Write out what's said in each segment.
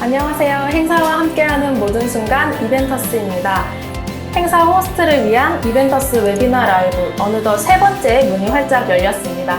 안녕하세요. 행사와 함께하는 모든 순간 이벤터스입니다. 행사 호스트를 위한 이벤터스 웨비나 라이브 어느덧 세 번째 문이 활짝 열렸습니다.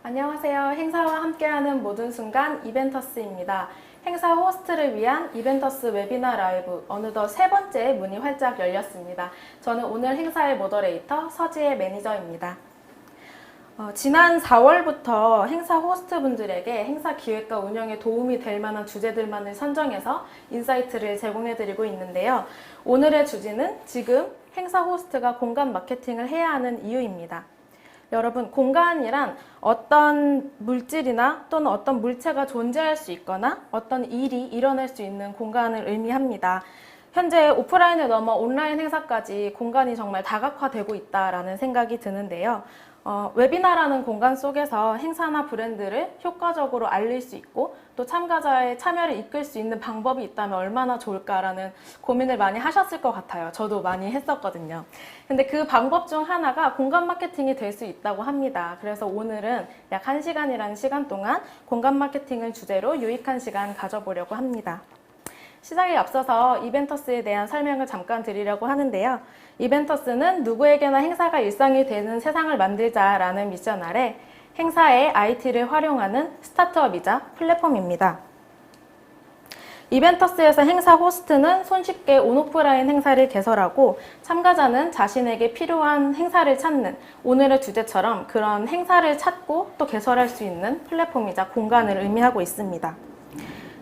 안녕하세요. 행사와 함께하는 모든 순간 이벤터스입니다. 행사 호스트를 위한 이벤터스 웨비나 라이브 어느덧 세 번째 문이 활짝 열렸습니다. 저는 오늘 행사의 모더레이터 서지혜 매니저입니다. 지난 4월부터 행사 호스트분들에게 행사 기획과 운영에 도움이 될 만한 주제들만을 선정해서 인사이트를 제공해드리고 있는데요. 오늘의 주제는 지금 행사 호스트가 공간 마케팅을 해야 하는 이유입니다. 여러분, 공간이란 어떤 물질이나 또는 어떤 물체가 존재할 수 있거나 어떤 일이 일어날 수 있는 공간을 의미합니다. 현재 오프라인을 넘어 온라인 행사까지 공간이 정말 다각화되고 있다라는 생각이 드는데요. 웨비나라는 공간 속에서 행사나 브랜드를 효과적으로 알릴 수 있고 또 참가자의 참여를 이끌 수 있는 방법이 있다면 얼마나 좋을까라는 고민을 많이 하셨을 것 같아요. 저도 많이 했었거든요. 근데 그 방법 중 하나가 공간 마케팅이 될 수 있다고 합니다. 그래서 오늘은 약 1시간이라는 시간 동안 공간 마케팅을 주제로 유익한 시간 가져보려고 합니다. 시작에 앞서서 이벤터스에 대한 설명을 잠깐 드리려고 하는데요. 이벤터스는 누구에게나 행사가 일상이 되는 세상을 만들자라는 미션 아래 행사에 IT를 활용하는 스타트업이자 플랫폼입니다. 이벤터스에서 행사 호스트는 손쉽게 온오프라인 행사를 개설하고 참가자는 자신에게 필요한 행사를 찾는 오늘의 주제처럼 그런 행사를 찾고 또 개설할 수 있는 플랫폼이자 공간을 의미하고 있습니다.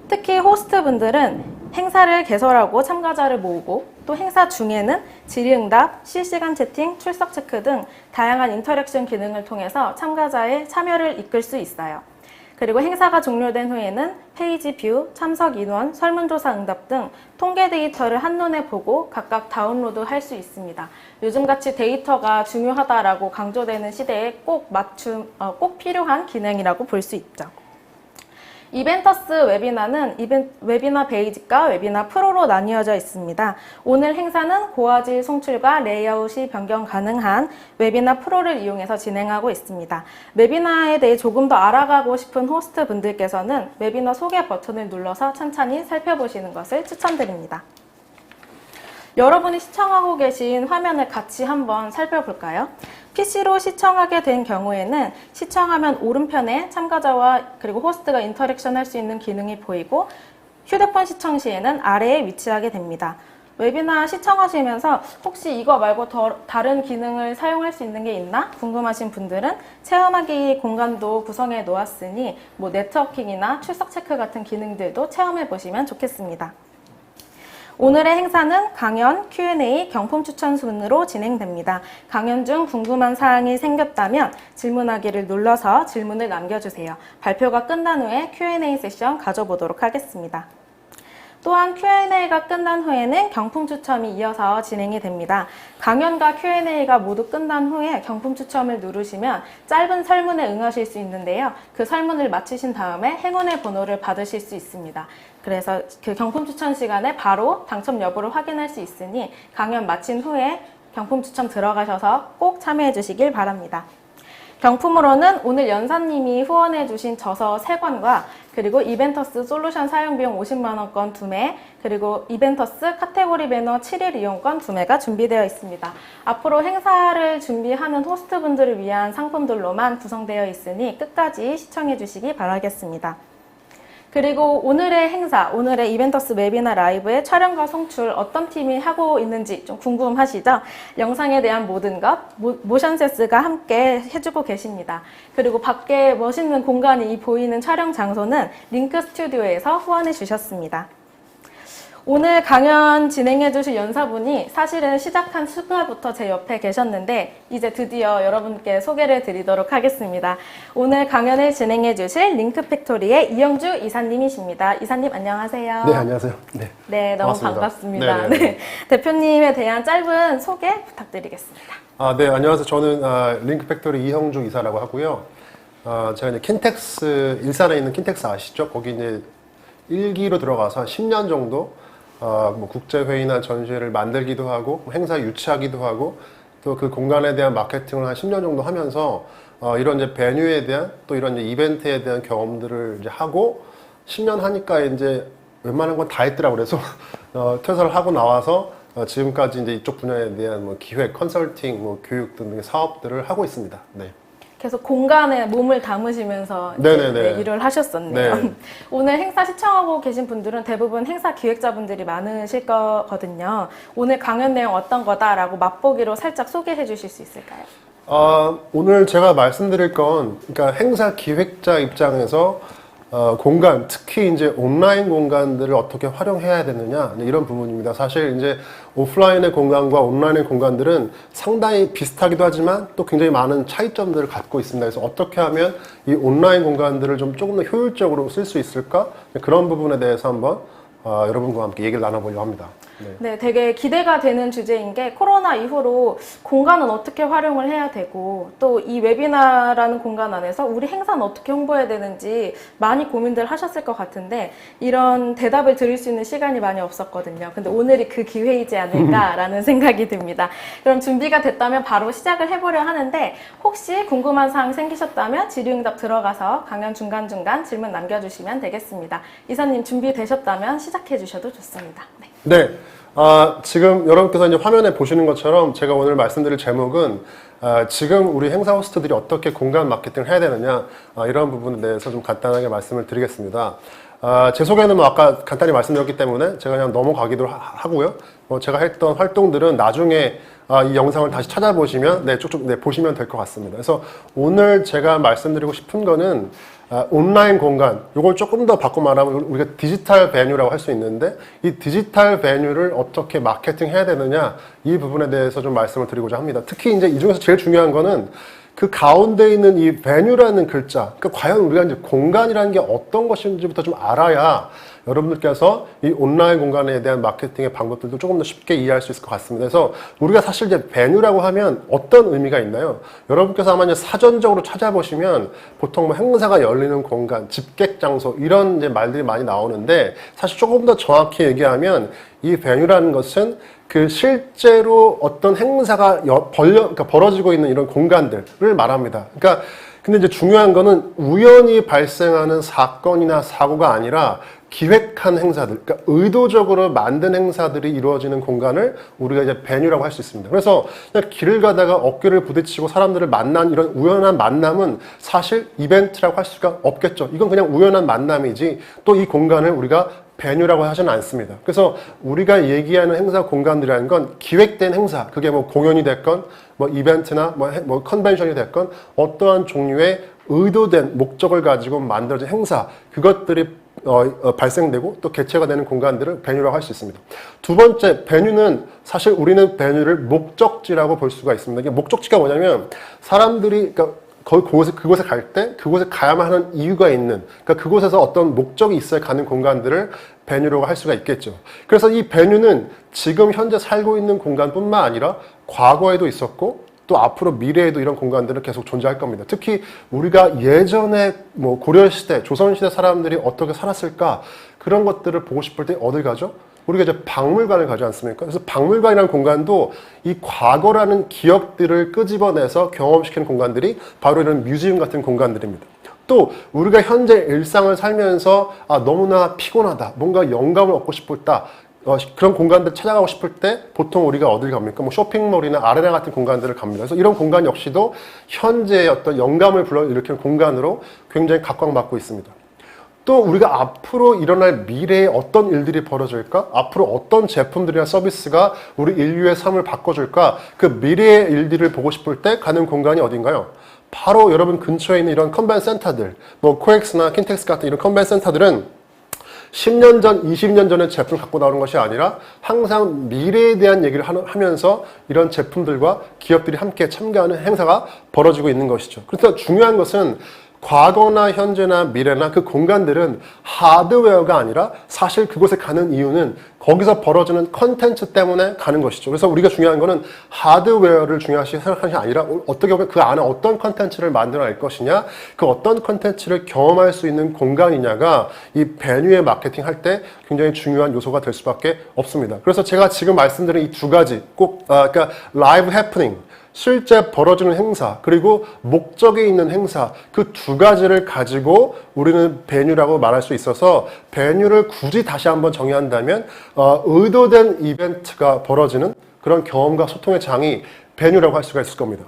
특히 호스트분들은 행사를 개설하고 참가자를 모으고 또 행사 중에는 질의응답, 실시간 채팅, 출석 체크 등 다양한 인터랙션 기능을 통해서 참가자의 참여를 이끌 수 있어요. 그리고 행사가 종료된 후에는 페이지 뷰, 참석 인원, 설문조사 응답 등 통계 데이터를 한눈에 보고 각각 다운로드 할 수 있습니다. 요즘같이 데이터가 중요하다라고 강조되는 시대에 꼭 필요한 기능이라고 볼 수 있죠. 이벤터스 웨비나는 웨비나 베이직과 웨비나 프로로 나뉘어져 있습니다. 오늘 행사는 고화질 송출과 레이아웃이 변경 가능한 웨비나 프로를 이용해서 진행하고 있습니다. 웨비나에 대해 조금 더 알아가고 싶은 호스트 분들께서는 웨비나 소개 버튼을 눌러서 천천히 살펴보시는 것을 추천드립니다. 여러분이 시청하고 계신 화면을 같이 한번 살펴볼까요? PC로 시청하게 된 경우에는 시청화면 오른편에 참가자와 그리고 호스트가 인터랙션 할 수 있는 기능이 보이고 휴대폰 시청 시에는 아래에 위치하게 됩니다. 웨비나 시청하시면서 혹시 이거 말고 다른 기능을 사용할 수 있는 게 있나 궁금하신 분들은 체험하기 공간도 구성해 놓았으니 네트워킹이나 출석 체크 같은 기능들도 체험해 보시면 좋겠습니다. 오늘의 행사는 강연, Q&A, 경품 추천 순으로 진행됩니다. 강연 중 궁금한 사항이 생겼다면 질문하기를 눌러서 질문을 남겨주세요. 발표가 끝난 후에 Q&A 세션 가져보도록 하겠습니다. 또한 Q&A가 끝난 후에는 경품 추첨이 이어서 진행이 됩니다. 강연과 Q&A가 모두 끝난 후에 경품 추첨을 누르시면 짧은 설문에 응하실 수 있는데요. 그 설문을 마치신 다음에 행운의 번호를 받으실 수 있습니다. 그래서 그 경품 추천 시간에 바로 당첨 여부를 확인할 수 있으니 강연 마친 후에 경품 추첨 들어가셔서 꼭 참여해 주시길 바랍니다. 경품으로는 오늘 연사님이 후원해주신 저서 3권과 그리고 이벤터스 솔루션 사용비용 50만원권 2매 그리고 이벤터스 카테고리 배너 7일 이용권 2매가 준비되어 있습니다. 앞으로 행사를 준비하는 호스트분들을 위한 상품들로만 구성되어 있으니 끝까지 시청해 주시기 바라겠습니다. 그리고 오늘의 행사, 오늘의 이벤터스 웨비나 라이브의 촬영과 송출 어떤 팀이 하고 있는지 좀 궁금하시죠? 영상에 대한 모든 것, 모션세스가 함께 해주고 계십니다. 그리고 밖에 멋있는 공간이 보이는 촬영 장소는 링크 스튜디오에서 후원해 주셨습니다. 오늘 강연 진행해 주실 연사분이 사실은 시작한 순간부터 제 옆에 계셨는데 이제 드디어 여러분께 소개를 드리도록 하겠습니다. 오늘 강연을 진행해 주실 링크팩토리의 이영주 이사님이십니다. 이사님 안녕하세요. 네, 안녕하세요. 네, 네, 너무 반갑습니다. 반갑습니다. 네, 대표님에 대한 짧은 소개 부탁드리겠습니다. 네, 안녕하세요. 저는 링크팩토리 이형주 이사라고 하고요. 제가 이제 킨텍스, 일산에 있는 킨텍스 아시죠? 거기 이제 1기로 들어가서 한 10년 정도 뭐 국제회의나 전시회를 만들기도 하고 행사 유치하기도 하고 또 그 공간에 대한 마케팅을 한 10년 정도 하면서 이런 이제 베뉴에 대한 또 이런 이제 이벤트에 대한 경험들을 이제 하고 10년 하니까 이제 웬만한 건 다 했더라고. 그래서 퇴사를 하고 나와서 지금까지 이제 이쪽 분야에 대한 뭐 기획, 컨설팅, 뭐 교육 등의 사업들을 하고 있습니다. 네. 계속 공간에 몸을 담으시면서 네, 일을 하셨었네요. 네. 오늘 행사 시청하고 계신 분들은 대부분 행사 기획자분들이 많으실 거거든요. 오늘 강연 내용 어떤 거다라고 맛보기로 살짝 소개해 주실 수 있을까요? 오늘 제가 말씀드릴 건 그러니까 행사 기획자 입장에서 공간, 특히 이제 온라인 공간들을 어떻게 활용해야 되느냐 이런 부분입니다. 사실 이제 오프라인의 공간과 온라인의 공간들은 상당히 비슷하기도 하지만 또 굉장히 많은 차이점들을 갖고 있습니다. 그래서 어떻게 하면 이 온라인 공간들을 좀 조금 더 효율적으로 쓸 수 있을까? 그런 부분에 대해서 한번 여러분과 함께 얘기를 나눠보려고 합니다. 네, 되게 기대가 되는 주제인 게 코로나 이후로 공간은 어떻게 활용을 해야 되고 또 이 웨비나라는 공간 안에서 우리 행사는 어떻게 홍보해야 되는지 많이 고민들 하셨을 것 같은데 이런 대답을 드릴 수 있는 시간이 많이 없었거든요. 근데 오늘이 그 기회이지 않을까라는 생각이 듭니다. 그럼 준비가 됐다면 바로 시작을 해보려 하는데 혹시 궁금한 사항 생기셨다면 질의응답 들어가서 강연 중간중간 질문 남겨주시면 되겠습니다. 이사님 준비되셨다면 시작해 주셔도 좋습니다. 네. 지금 여러분께서 이제 화면에 보시는 것처럼 제가 오늘 말씀드릴 제목은 지금 우리 행사 호스트들이 어떻게 공간 마케팅을 해야 되느냐 이런 부분에 대해서 좀 간단하게 말씀을 드리겠습니다. 제 소개는 뭐 아까 간단히 말씀드렸기 때문에 제가 그냥 넘어가기도 하고요. 제가 했던 활동들은 나중에 이 영상을 다시 찾아보시면 쭉쭉 보시면 될 것 같습니다. 그래서 오늘 제가 말씀드리고 싶은 거는 온라인 공간, 이걸 조금 더 바꿔 말하면 우리가 디지털 베뉴라고 할 수 있는데 이 디지털 베뉴를 어떻게 마케팅 해야 되느냐 이 부분에 대해서 좀 말씀을 드리고자 합니다. 특히 이제 이 중에서 제일 중요한 거는 그 가운데 있는 이 베뉴라는 글자, 그러니까 과연 우리가 이제 공간이라는 게 어떤 것인지부터 좀 알아야 여러분들께서 이 온라인 공간에 대한 마케팅의 방법들도 조금 더 쉽게 이해할 수 있을 것 같습니다. 그래서 우리가 사실 이제 베뉴라고 하면 어떤 의미가 있나요? 여러분께서 아마 이제 사전적으로 찾아보시면 보통 뭐 행사가 열리는 공간, 집객 장소 이런 이제 말들이 많이 나오는데 사실 조금 더 정확히 얘기하면 이 베뉴라는 것은 그 실제로 어떤 행사가 그러니까 벌어지고 있는 이런 공간들을 말합니다. 그러니까 근데 이제 중요한 거는 우연히 발생하는 사건이나 사고가 아니라 기획한 행사들, 그러니까 의도적으로 만든 행사들이 이루어지는 공간을 우리가 이제 베뉴라고 할 수 있습니다. 그래서 그냥 길을 가다가 어깨를 부딪히고 사람들을 만난 이런 우연한 만남은 사실 이벤트라고 할 수가 없겠죠. 이건 그냥 우연한 만남이지 또 이 공간을 우리가 베뉴라고 하지는 않습니다. 그래서 우리가 얘기하는 행사 공간들이라는 건 기획된 행사, 그게 뭐 공연이 됐건 뭐 이벤트나 뭐 컨벤션이 됐건 어떠한 종류의 의도된 목적을 가지고 만들어진 행사, 그것들이 발생되고 또 개최가 되는 공간들을 베뉴라고 할 수 있습니다. 두 번째, 베뉴는 사실 우리는 베뉴를 목적지라고 볼 수가 있습니다. 이게 목적지가 뭐냐면 사람들이 그러니까 그곳에 갈 때 그곳에 가야만 하는 이유가 있는, 그러니까 그곳에서 어떤 목적이 있어야 가는 공간들을 베뉴라고 할 수가 있겠죠. 그래서 이 베뉴는 지금 현재 살고 있는 공간뿐만 아니라 과거에도 있었고 또 앞으로 미래에도 이런 공간들은 계속 존재할 겁니다. 특히 우리가 예전에 뭐 고려시대, 조선시대 사람들이 어떻게 살았을까 그런 것들을 보고 싶을 때 어딜 가죠? 우리가 이제 박물관을 가지 않습니까? 그래서 박물관이라는 공간도 이 과거라는 기억들을 끄집어내서 경험시키는 공간들이 바로 이런 뮤지엄 같은 공간들입니다. 또 우리가 현재 일상을 살면서 너무나 피곤하다, 뭔가 영감을 얻고 싶다, 그런 공간들 찾아가고 싶을 때 보통 우리가 어딜 갑니까? 뭐 쇼핑몰이나 아레나 같은 공간들을 갑니다. 그래서 이런 공간 역시도 현재의 어떤 영감을 불러일으키는 공간으로 굉장히 각광받고 있습니다. 또 우리가 앞으로 일어날 미래에 어떤 일들이 벌어질까? 앞으로 어떤 제품들이나 서비스가 우리 인류의 삶을 바꿔줄까? 그 미래의 일들을 보고 싶을 때 가는 공간이 어딘가요? 바로 여러분 근처에 있는 이런 컨벤 센터들, 뭐 코엑스나 킨텍스 같은 이런 컨벤 센터들은 10년 전, 20년 전에 제품을 갖고 나오는 것이 아니라 항상 미래에 대한 얘기를 하면서 이런 제품들과 기업들이 함께 참가하는 행사가 벌어지고 있는 것이죠. 그래서 중요한 것은 과거나 현재나 미래나 그 공간들은 하드웨어가 아니라 사실 그곳에 가는 이유는 거기서 벌어지는 컨텐츠 때문에 가는 것이죠. 그래서 우리가 중요한 거는 하드웨어를 중요시 생각하는 게 아니라 어떻게 보면 그 안에 어떤 컨텐츠를 만들어낼 것이냐, 그 어떤 컨텐츠를 경험할 수 있는 공간이냐가 이 베뉴의 마케팅 할 때 굉장히 중요한 요소가 될 수밖에 없습니다. 그래서 제가 지금 말씀드린 이 두 가지 그러니까 라이브 해프닝, 실제 벌어지는 행사, 그리고 목적이 있는 행사, 그 두 가지를 가지고 우리는 베뉴라고 말할 수 있어서 베뉴를 굳이 다시 한번 정의한다면 의도된 이벤트가 벌어지는 그런 경험과 소통의 장이 베뉴라고 할 수가 있을 겁니다.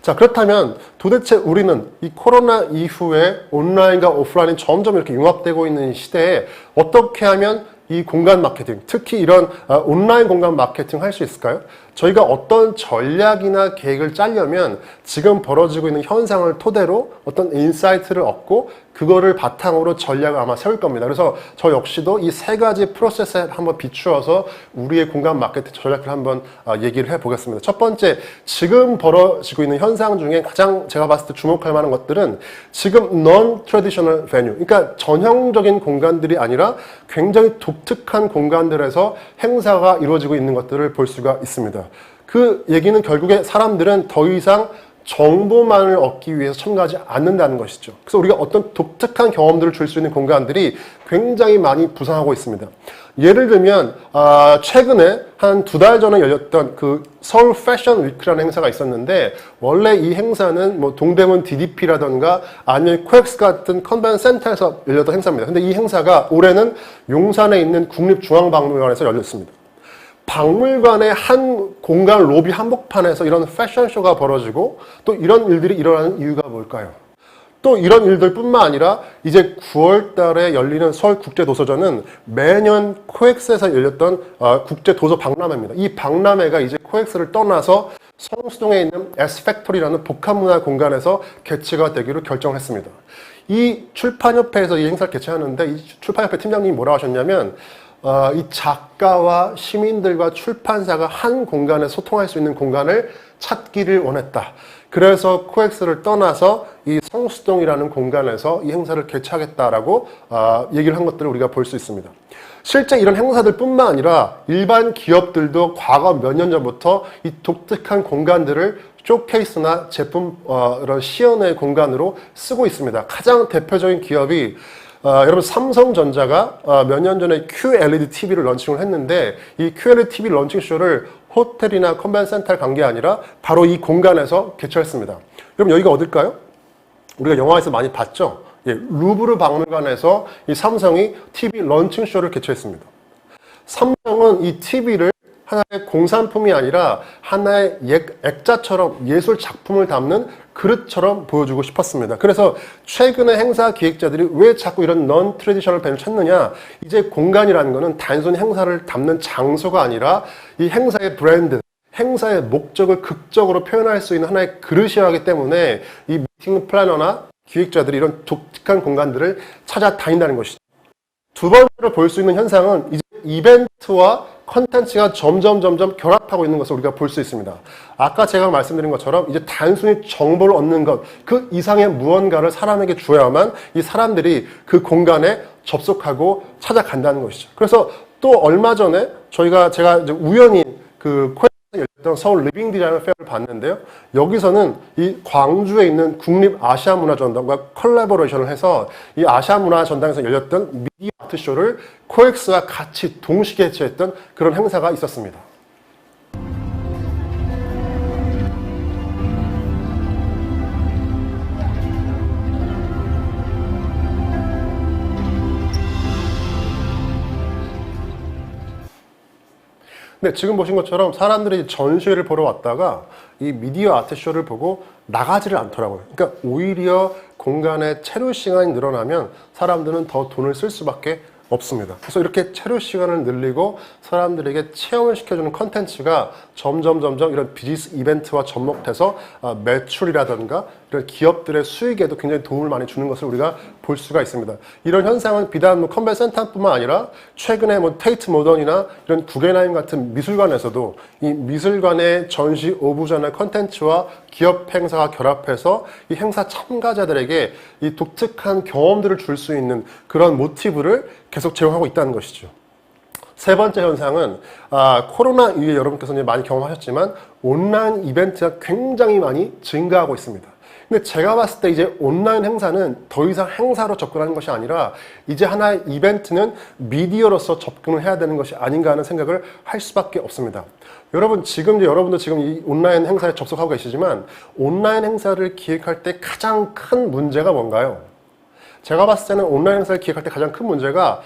자, 그렇다면 도대체 우리는 이 코로나 이후에 온라인과 오프라인이 점점 이렇게 융합되고 있는 시대에 어떻게 하면 이 공간 마케팅, 특히 이런 온라인 공간 마케팅 할 수 있을까요? 저희가 어떤 전략이나 계획을 짜려면 지금 벌어지고 있는 현상을 토대로 어떤 인사이트를 얻고 그거를 바탕으로 전략을 아마 세울 겁니다. 그래서 저 역시도 이 세 가지 프로세스에 한번 비추어서 우리의 공간 마케팅 전략을 한번 얘기를 해보겠습니다. 첫 번째, 지금 벌어지고 있는 현상 중에 가장 제가 봤을 때 주목할 만한 것들은 지금 non-traditional venue, 그러니까 전형적인 공간들이 아니라 굉장히 독특한 공간들에서 행사가 이루어지고 있는 것들을 볼 수가 있습니다. 그 얘기는 결국에 사람들은 더 이상 정보만을 얻기 위해서 참가하지 않는다는 것이죠. 그래서 우리가 어떤 독특한 경험들을 줄 수 있는 공간들이 굉장히 많이 부상하고 있습니다. 예를 들면 최근에 한 2달 전에 열렸던 그 서울 패션 위크라는 행사가 있었는데 원래 이 행사는 뭐 동대문 DDP라던가 아니면 코엑스 같은 컨벤션 센터에서 열렸던 행사입니다. 근데 이 행사가 올해는 용산에 있는 국립중앙박물관에서 열렸습니다. 박물관의 한 공간 로비 한복판에서 이런 패션쇼가 벌어지고 또 이런 일들이 일어나는 이유가 뭘까요? 또 이런 일들뿐만 아니라 이제 9월 달에 열리는 서울국제도서전은 매년 코엑스에서 열렸던 국제도서 박람회입니다. 이 박람회가 이제 코엑스를 떠나서 성수동에 있는 S팩토리라는 복합문화 공간에서 개최가 되기로 결정했습니다. 이 출판협회에서 이 행사를 개최하는데 이 출판협회 팀장님이 뭐라고 하셨냐면 이 작가와 시민들과 출판사가 한 공간에 소통할 수 있는 공간을 찾기를 원했다. 그래서 코엑스를 떠나서 이 성수동이라는 공간에서 이 행사를 개최하겠다라고 얘기를 한 것들을 우리가 볼 수 있습니다. 실제 이런 행사들 뿐만 아니라 일반 기업들도 과거 몇 년 전부터 이 독특한 공간들을 쇼케이스나 제품 이런 시연의 공간으로 쓰고 있습니다. 가장 대표적인 기업이 여러분 삼성전자가 몇 년 전에 QLED TV를 런칭을 했는데 이 QLED TV 런칭 쇼를 호텔이나 컨벤션 센터에 간 게 아니라 바로 이 공간에서 개최했습니다. 여러분 여기가 어딜까요? 우리가 영화에서 많이 봤죠? 예, 루브르 박물관에서 이 삼성이 TV 런칭 쇼를 개최했습니다. 삼성은 이 TV를 하나의 공산품이 아니라 하나의 액자처럼 예술 작품을 담는 그릇처럼 보여주고 싶었습니다. 그래서 최근에 행사 기획자들이 왜 자꾸 이런 non-traditional venue를 찾느냐, 이제 공간이라는 것은 단순히 행사를 담는 장소가 아니라 이 행사의 브랜드, 행사의 목적을 극적으로 표현할 수 있는 하나의 그릇이어야 하기 때문에 이 미팅 플래너나 기획자들이 이런 독특한 공간들을 찾아다닌다는 것이죠. 두 번째로 볼 수 있는 현상은 이제 이벤트와 컨텐츠가 점점 결합하고 있는 것을 우리가 볼 수 있습니다. 아까 제가 말씀드린 것처럼 이제 단순히 정보를 얻는 것, 그 이상의 무언가를 사람에게 주어야만 이 사람들이 그 공간에 접속하고 찾아간다는 것이죠. 그래서 또 얼마 전에 제가 이제 우연히 그 코엑스에 열렸던 서울 리빙 디자이너 페어를 봤는데요. 여기서는 이 광주에 있는 국립 아시아 문화전당과 컬래버레이션을 해서 이 아시아 문화전당에서 열렸던 미디어 아트쇼를 코엑스와 같이 동시에 개최했던 그런 행사가 있었습니다. 네, 지금 보신 것처럼 사람들이 전시회를 보러 왔다가 이 미디어 아트쇼를 보고 나가지를 않더라고요. 그러니까 오히려 공간에 체류 시간이 늘어나면 사람들은 더 돈을 쓸 수밖에 없습니다. 그래서 이렇게 체류 시간을 늘리고 사람들에게 체험을 시켜주는 컨텐츠가 점점 이런 비즈니스 이벤트와 접목돼서 매출이라든가 이런 기업들의 수익에도 굉장히 도움을 많이 주는 것을 우리가 볼 수가 있습니다. 이런 현상은 비단 컨벤션 센터뿐만 아니라 최근에 테이트 모던이나 이런 구겐하임 같은 미술관에서도 이 미술관의 전시 오브전의 컨텐츠와 기업 행사가 결합해서 이 행사 참가자들에게 이 독특한 경험들을 줄 수 있는 그런 모티브를 계속 제공하고 있다는 것이죠. 세 번째 현상은 코로나 이후에 여러분께서 이제 많이 경험하셨지만 온라인 이벤트가 굉장히 많이 증가하고 있습니다. 근데 제가 봤을 때 이제 온라인 행사는 더 이상 행사로 접근하는 것이 아니라 이제 하나의 이벤트는 미디어로서 접근을 해야 되는 것이 아닌가 하는 생각을 할 수밖에 없습니다. 여러분 여러분도 지금 이 온라인 행사에 접속하고 계시지만 온라인 행사를 기획할 때 가장 큰 문제가 뭔가요? 제가 봤을 때는 온라인 행사를 기획할 때 가장 큰 문제가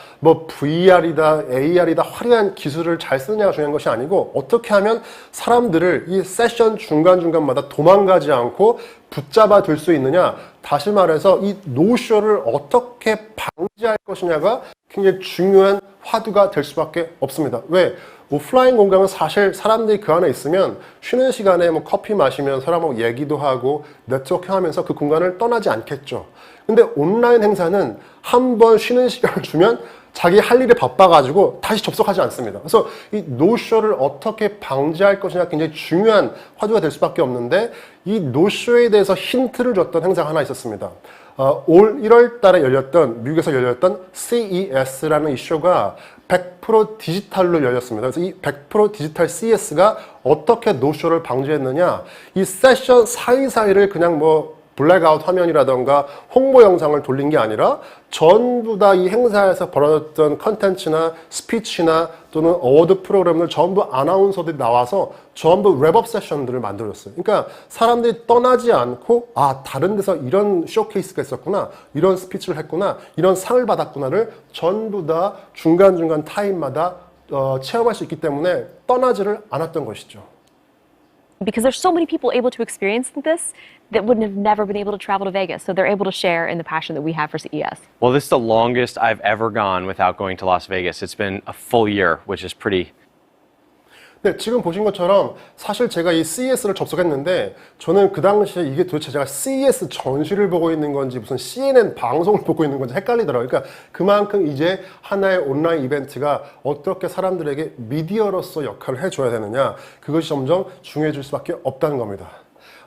VR이다, AR이다 화려한 기술을 잘 쓰느냐가 중요한 것이 아니고 어떻게 하면 사람들을 이 세션 중간중간마다 도망가지 않고 붙잡아 둘 수 있느냐, 다시 말해서 이 노쇼를 어떻게 방지할 것이냐가 굉장히 중요한 화두가 될 수밖에 없습니다. 왜? 오프라인 공간은 사실 사람들이 그 안에 있으면 쉬는 시간에 커피 마시면 사람하고 얘기도 하고 네트워킹 하면서 그 공간을 떠나지 않겠죠. 근데 온라인 행사는 한 번 쉬는 시간을 주면 자기 할 일에 바빠가지고 다시 접속하지 않습니다. 그래서 이 노쇼를 어떻게 방지할 것이냐 굉장히 중요한 화두가 될 수밖에 없는데 이 노쇼에 대해서 힌트를 줬던 행사가 하나 있었습니다. 올 1월 달에 미국에서 열렸던 CES라는 이 쇼가 100% 디지털로 열렸습니다. 그래서 이 100% 디지털 CES가 어떻게 노쇼를 방지했느냐, 이 세션 사이사이를 그냥 블랙아웃 화면이라던가 홍보 영상을 돌린 게 아니라 전부 다 이 행사에서 벌어졌던 컨텐츠나 스피치나 또는 어워드 프로그램을 전부 아나운서들이 나와서 전부 랩업 세션들을 만들었어요. 그러니까 사람들이 떠나지 않고 다른 데서 이런 쇼케이스가 있었구나, 이런 스피치를 했구나, 이런 상을 받았구나를 전부 다 중간중간 타임마다 체험할 수 있기 때문에 떠나지를 않았던 것이죠. Because there's so many people able to experience this that would have never been able to travel to Vegas. So they're able to share in the passion that we have for CES. Well, this is the longest I've ever gone without going to Las Vegas. It's been a full year, which is pretty. 네, 지금 보신 것처럼 사실 제가 이 CES를 접속했는데 저는 그 당시에 이게 도대체 제가 CES 전시를 보고 있는 건지 무슨 CNN 방송을 보고 있는 건지 헷갈리더라고요. 그러니까 그만큼 이제 하나의 온라인 이벤트가 어떻게 사람들에게 미디어로서 역할을 해줘야 되느냐, 그것이 점점 중요해질 수밖에 없다는 겁니다.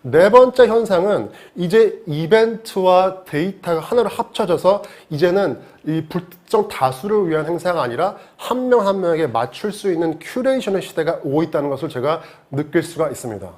네 번째 현상은 이제 이벤트와 데이터가 하나로 합쳐져서 이제는 이 불특정 다수를 위한 행사가 아니라 한 명 한 명에게 맞출 수 있는 큐레이션의 시대가 오고 있다는 것을 제가 느낄 수가 있습니다.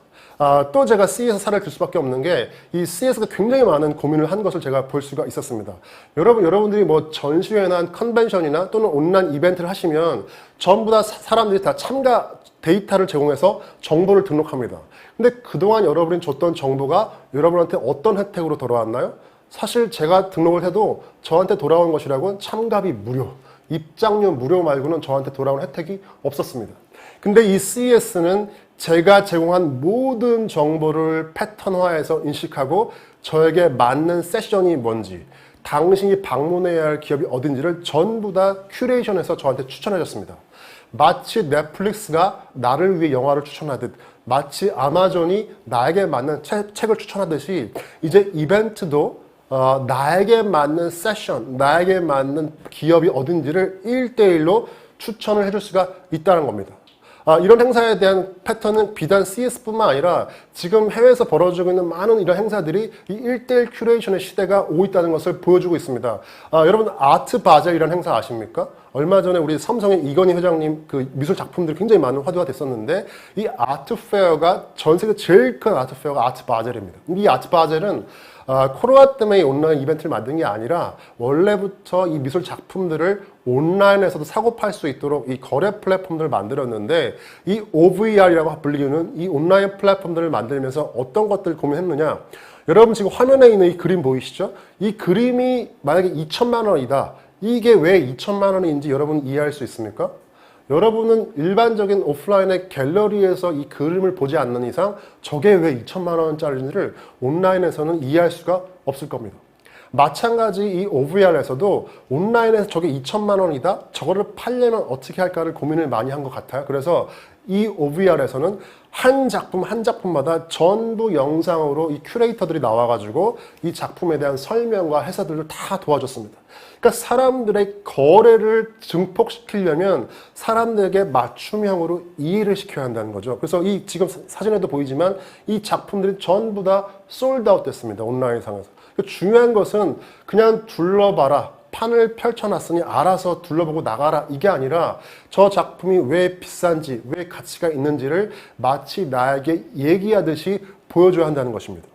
또 제가 CES 사례를 들 수밖에 없는 게 이 CES가 굉장히 많은 고민을 한 것을 제가 볼 수가 있었습니다. 여러분들이 전시회나 컨벤션이나 또는 온라인 이벤트를 하시면 전부 다 사람들이 다 참가 데이터를 제공해서 정보를 등록합니다. 근데 그동안 여러분이 줬던 정보가 여러분한테 어떤 혜택으로 돌아왔나요? 사실 제가 등록을 해도 저한테 돌아온 것이라고는 참가비 무료, 입장료 무료 말고는 저한테 돌아온 혜택이 없었습니다. 근데 이 CES는 제가 제공한 모든 정보를 패턴화해서 인식하고 저에게 맞는 세션이 뭔지, 당신이 방문해야 할 기업이 어딘지를 전부 다 큐레이션해서 저한테 추천해 줬습니다. 마치 넷플릭스가 나를 위해 영화를 추천하듯, 마치 아마존이 나에게 맞는 책을 추천하듯이 이제 이벤트도 나에게 맞는 세션, 나에게 맞는 기업이 어딘지를 1대1로 추천을 해줄 수가 있다는 겁니다. 이런 행사에 대한 패턴은 비단 CES뿐만 아니라 지금 해외에서 벌어지고 있는 많은 이런 행사들이 이 1대1 큐레이션의 시대가 오고 있다는 것을 보여주고 있습니다. 여러분 아트 바젤이라는 행사 아십니까? 얼마 전에 우리 삼성의 이건희 회장님 그 미술 작품들이 굉장히 많은 화두가 됐었는데 이 아트 페어가 전 세계 제일 큰 아트 페어가 아트 바젤입니다. 이 아트 바젤은 코로나 때문에 온라인 이벤트를 만든 게 아니라 원래부터 이 미술 작품들을 온라인에서도 사고 팔 수 있도록 이 거래 플랫폼들을 만들었는데 이 OVR이라고 불리는 이 온라인 플랫폼들을 만들면서 어떤 것들을 고민했느냐, 여러분 지금 화면에 있는 이 그림 보이시죠? 이 그림이 만약에 2천만 원이다. 이게 왜 2천만 원인지 여러분 이해할 수 있습니까? 여러분은 일반적인 오프라인의 갤러리에서 이 그림을 보지 않는 이상 저게 왜 2천만 원짜리인지를 온라인에서는 이해할 수가 없을 겁니다. 마찬가지 이 OVR에서도 온라인에서 저게 2천만 원이다? 저거를 팔려면 어떻게 할까를 고민을 많이 한 것 같아요. 그래서 이 OVR에서는 한 작품 한 작품마다 전부 영상으로 이 큐레이터들이 나와가지고 이 작품에 대한 설명과 해설들을 다 도와줬습니다. 그러니까 사람들의 거래를 증폭시키려면 사람들에게 맞춤형으로 이해를 시켜야 한다는 거죠. 그래서 이 지금 사진에도 보이지만 이 작품들이 전부 다 솔드아웃 됐습니다. 온라인상에서. 중요한 것은 그냥 둘러봐라. 판을 펼쳐놨으니 알아서 둘러보고 나가라. 이게 아니라 저 작품이 왜 비싼지, 왜 가치가 있는지를 마치 나에게 얘기하듯이 보여줘야 한다는 것입니다.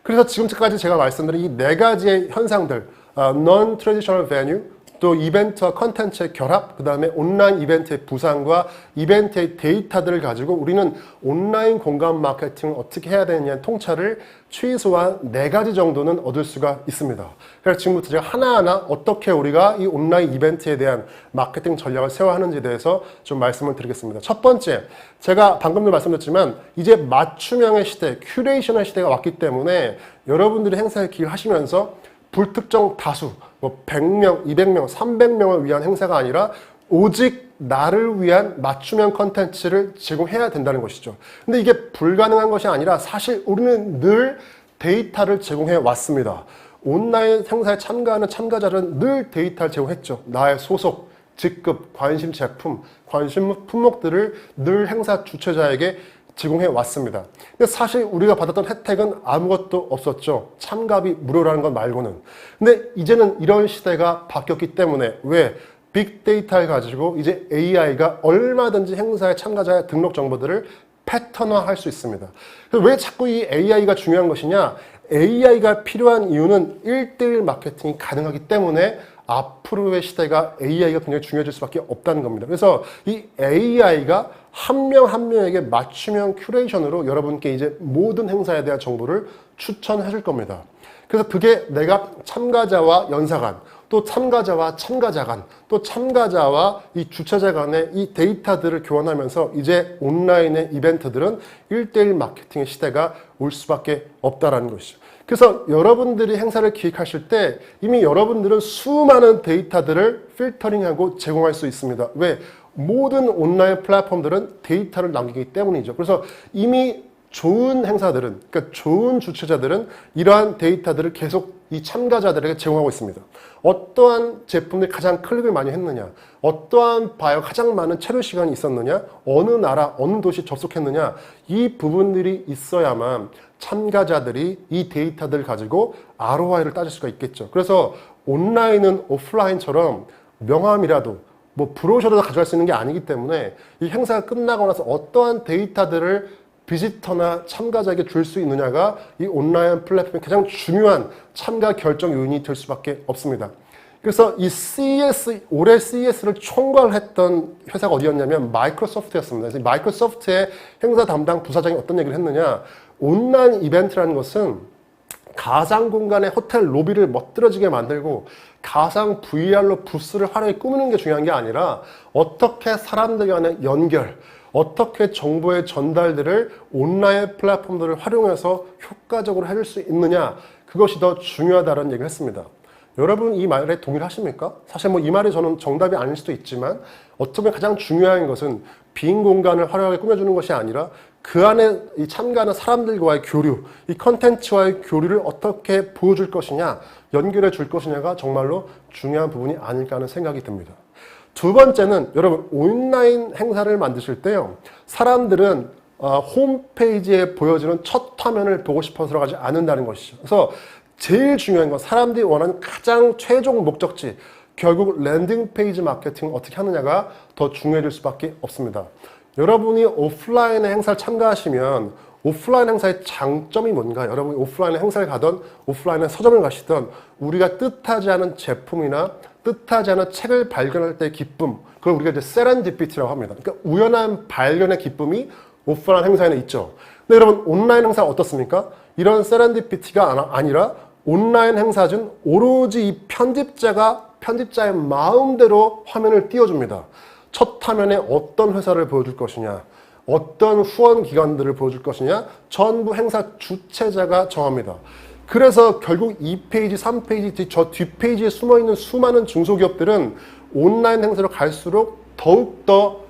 그래서 지금까지 제가 말씀드린 이 네 가지의 현상들, non-traditional venue, 또 이벤트와 컨텐츠의 결합, 그 다음에 온라인 이벤트의 부상과 이벤트의 데이터들을 가지고 우리는 온라인 공간 마케팅을 어떻게 해야 되느냐의 통찰을 최소한 4가지 정도는 얻을 수가 있습니다. 그래서 지금부터 제가 하나하나 어떻게 우리가 이 온라인 이벤트에 대한 마케팅 전략을 세워야 하는지에 대해서 좀 말씀을 드리겠습니다. 첫 번째, 제가 방금도 말씀드렸지만 이제 맞춤형의 시대, 큐레이션의 시대가 왔기 때문에 여러분들이 행사에 기여하시면서 불특정 다수, 뭐 100명, 200명, 300명을 위한 행사가 아니라 오직 나를 위한 맞춤형 컨텐츠를 제공해야 된다는 것이죠. 근데 이게 불가능한 것이 아니라 사실 우리는 늘 데이터를 제공해 왔습니다. 온라인 행사에 참가하는 참가자들은 늘 데이터를 제공했죠. 나의 소속, 직급, 관심 제품, 관심 품목들을 늘 행사 주최자에게 제공해 왔습니다. 근데 사실 우리가 받았던 혜택은 아무것도 없었죠. 참가비 무료라는 것 말고는. 근데 이제는 이런 시대가 바뀌었기 때문에 왜 빅데이터를 가지고 이제 AI가 얼마든지 행사에 참가자의 등록 정보들을 패턴화할 수 있습니다. 그래서 왜 자꾸 이 AI가 중요한 것이냐? AI가 필요한 이유는 1:1 마케팅이 가능하기 때문에 앞으로의 시대가 AI가 굉장히 중요해질 수밖에 없다는 겁니다. 그래서 이 AI가 한 명 한 명에게 맞춤형 큐레이션으로 여러분께 이제 모든 행사에 대한 정보를 추천해 줄 겁니다. 그래서 그게 내가 참가자와 연사간, 또 참가자와 참가자 간, 또 참가자와 이 주최자 간의 이 데이터들을 교환하면서 이제 온라인의 이벤트들은 1:1 마케팅의 시대가 올 수밖에 없다라는 것이죠. 그래서 여러분들이 행사를 기획하실 때 이미 여러분들은 수많은 데이터들을 필터링하고 제공할 수 있습니다. 왜? 모든 온라인 플랫폼들은 데이터를 남기기 때문이죠. 그래서 이미 좋은 행사들은, 그러니까 좋은 주최자들은 이러한 데이터들을 계속 이 참가자들에게 제공하고 있습니다. 어떠한 제품들이 가장 클릭을 많이 했느냐, 어떠한 바이오가 가장 많은 체류 시간이 있었느냐, 어느 나라, 어느 도시 접속했느냐, 이 부분들이 있어야만 참가자들이 이 데이터들을 가지고 ROI를 따질 수가 있겠죠. 그래서 온라인은 오프라인처럼 명함이라도 뭐 브로셔라도 가져갈 수 있는 게 아니기 때문에 이 행사가 끝나고 나서 어떠한 데이터들을 비지터나 참가자에게 줄 수 있느냐가 이 온라인 플랫폼의 가장 중요한 참가 결정 요인이 될 수밖에 없습니다. 그래서 이 CES, 올해 CES를 총괄했던 회사가 어디였냐면 마이크로소프트였습니다. 그래서 마이크로소프트의 행사 담당 부사장이 어떤 얘기를 했느냐, 온라인 이벤트라는 것은 가상 공간의 호텔 로비를 멋들어지게 만들고 가상 VR로 부스를 화려하게 꾸미는 게 중요한 게 아니라 어떻게 사람들 간의 연결, 어떻게 정보의 전달들을 온라인 플랫폼들을 활용해서 효과적으로 해줄 수 있느냐, 그것이 더 중요하다는 얘기를 했습니다. 여러분 이 말에 동의하십니까? 사실 뭐 이 말이 저는 정답이 아닐 수도 있지만 어쩌면 가장 중요한 것은 빈 공간을 화려하게 꾸며주는 것이 아니라 그 안에 이 참가하는 사람들과의 교류, 이 컨텐츠와의 교류를 어떻게 보여줄 것이냐, 연결해 줄 것이냐가 정말로 중요한 부분이 아닐까 하는 생각이 듭니다. 두 번째는 여러분 온라인 행사를 만드실 때요, 사람들은 홈페이지에 보여지는 첫 화면을 보고 싶어서 들어가지 않는다는 것이죠. 그래서 제일 중요한 건 사람들이 원하는 가장 최종 목적지, 결국 랜딩 페이지 마케팅을 어떻게 하느냐가 더 중요해질 수밖에 없습니다. 여러분이 오프라인의 행사를 참가하시면 오프라인 행사의 장점이 뭔가? 여러분이 오프라인 행사를 가던 오프라인의 서점을 가시던 우리가 뜻하지 않은 제품이나 뜻하지 않은 책을 발견할 때의 기쁨, 그걸 우리가 이제 세렌디피티라고 합니다. 그러니까 우연한 발견의 기쁨이 오프라인 행사에는 있죠. 근데 여러분 온라인 행사가 어떻습니까? 이런 세렌디피티가 아니라 온라인 행사는 오로지 이 편집자의 마음대로 화면을 띄워줍니다. 첫 화면에 어떤 회사를 보여줄 것이냐, 어떤 후원 기관들을 보여줄 것이냐, 전부 행사 주최자가 정합니다. 그래서 결국 2페이지, 3페이지, 저 뒷페이지에 숨어있는 수많은 중소기업들은 온라인 행사로 갈수록 더욱더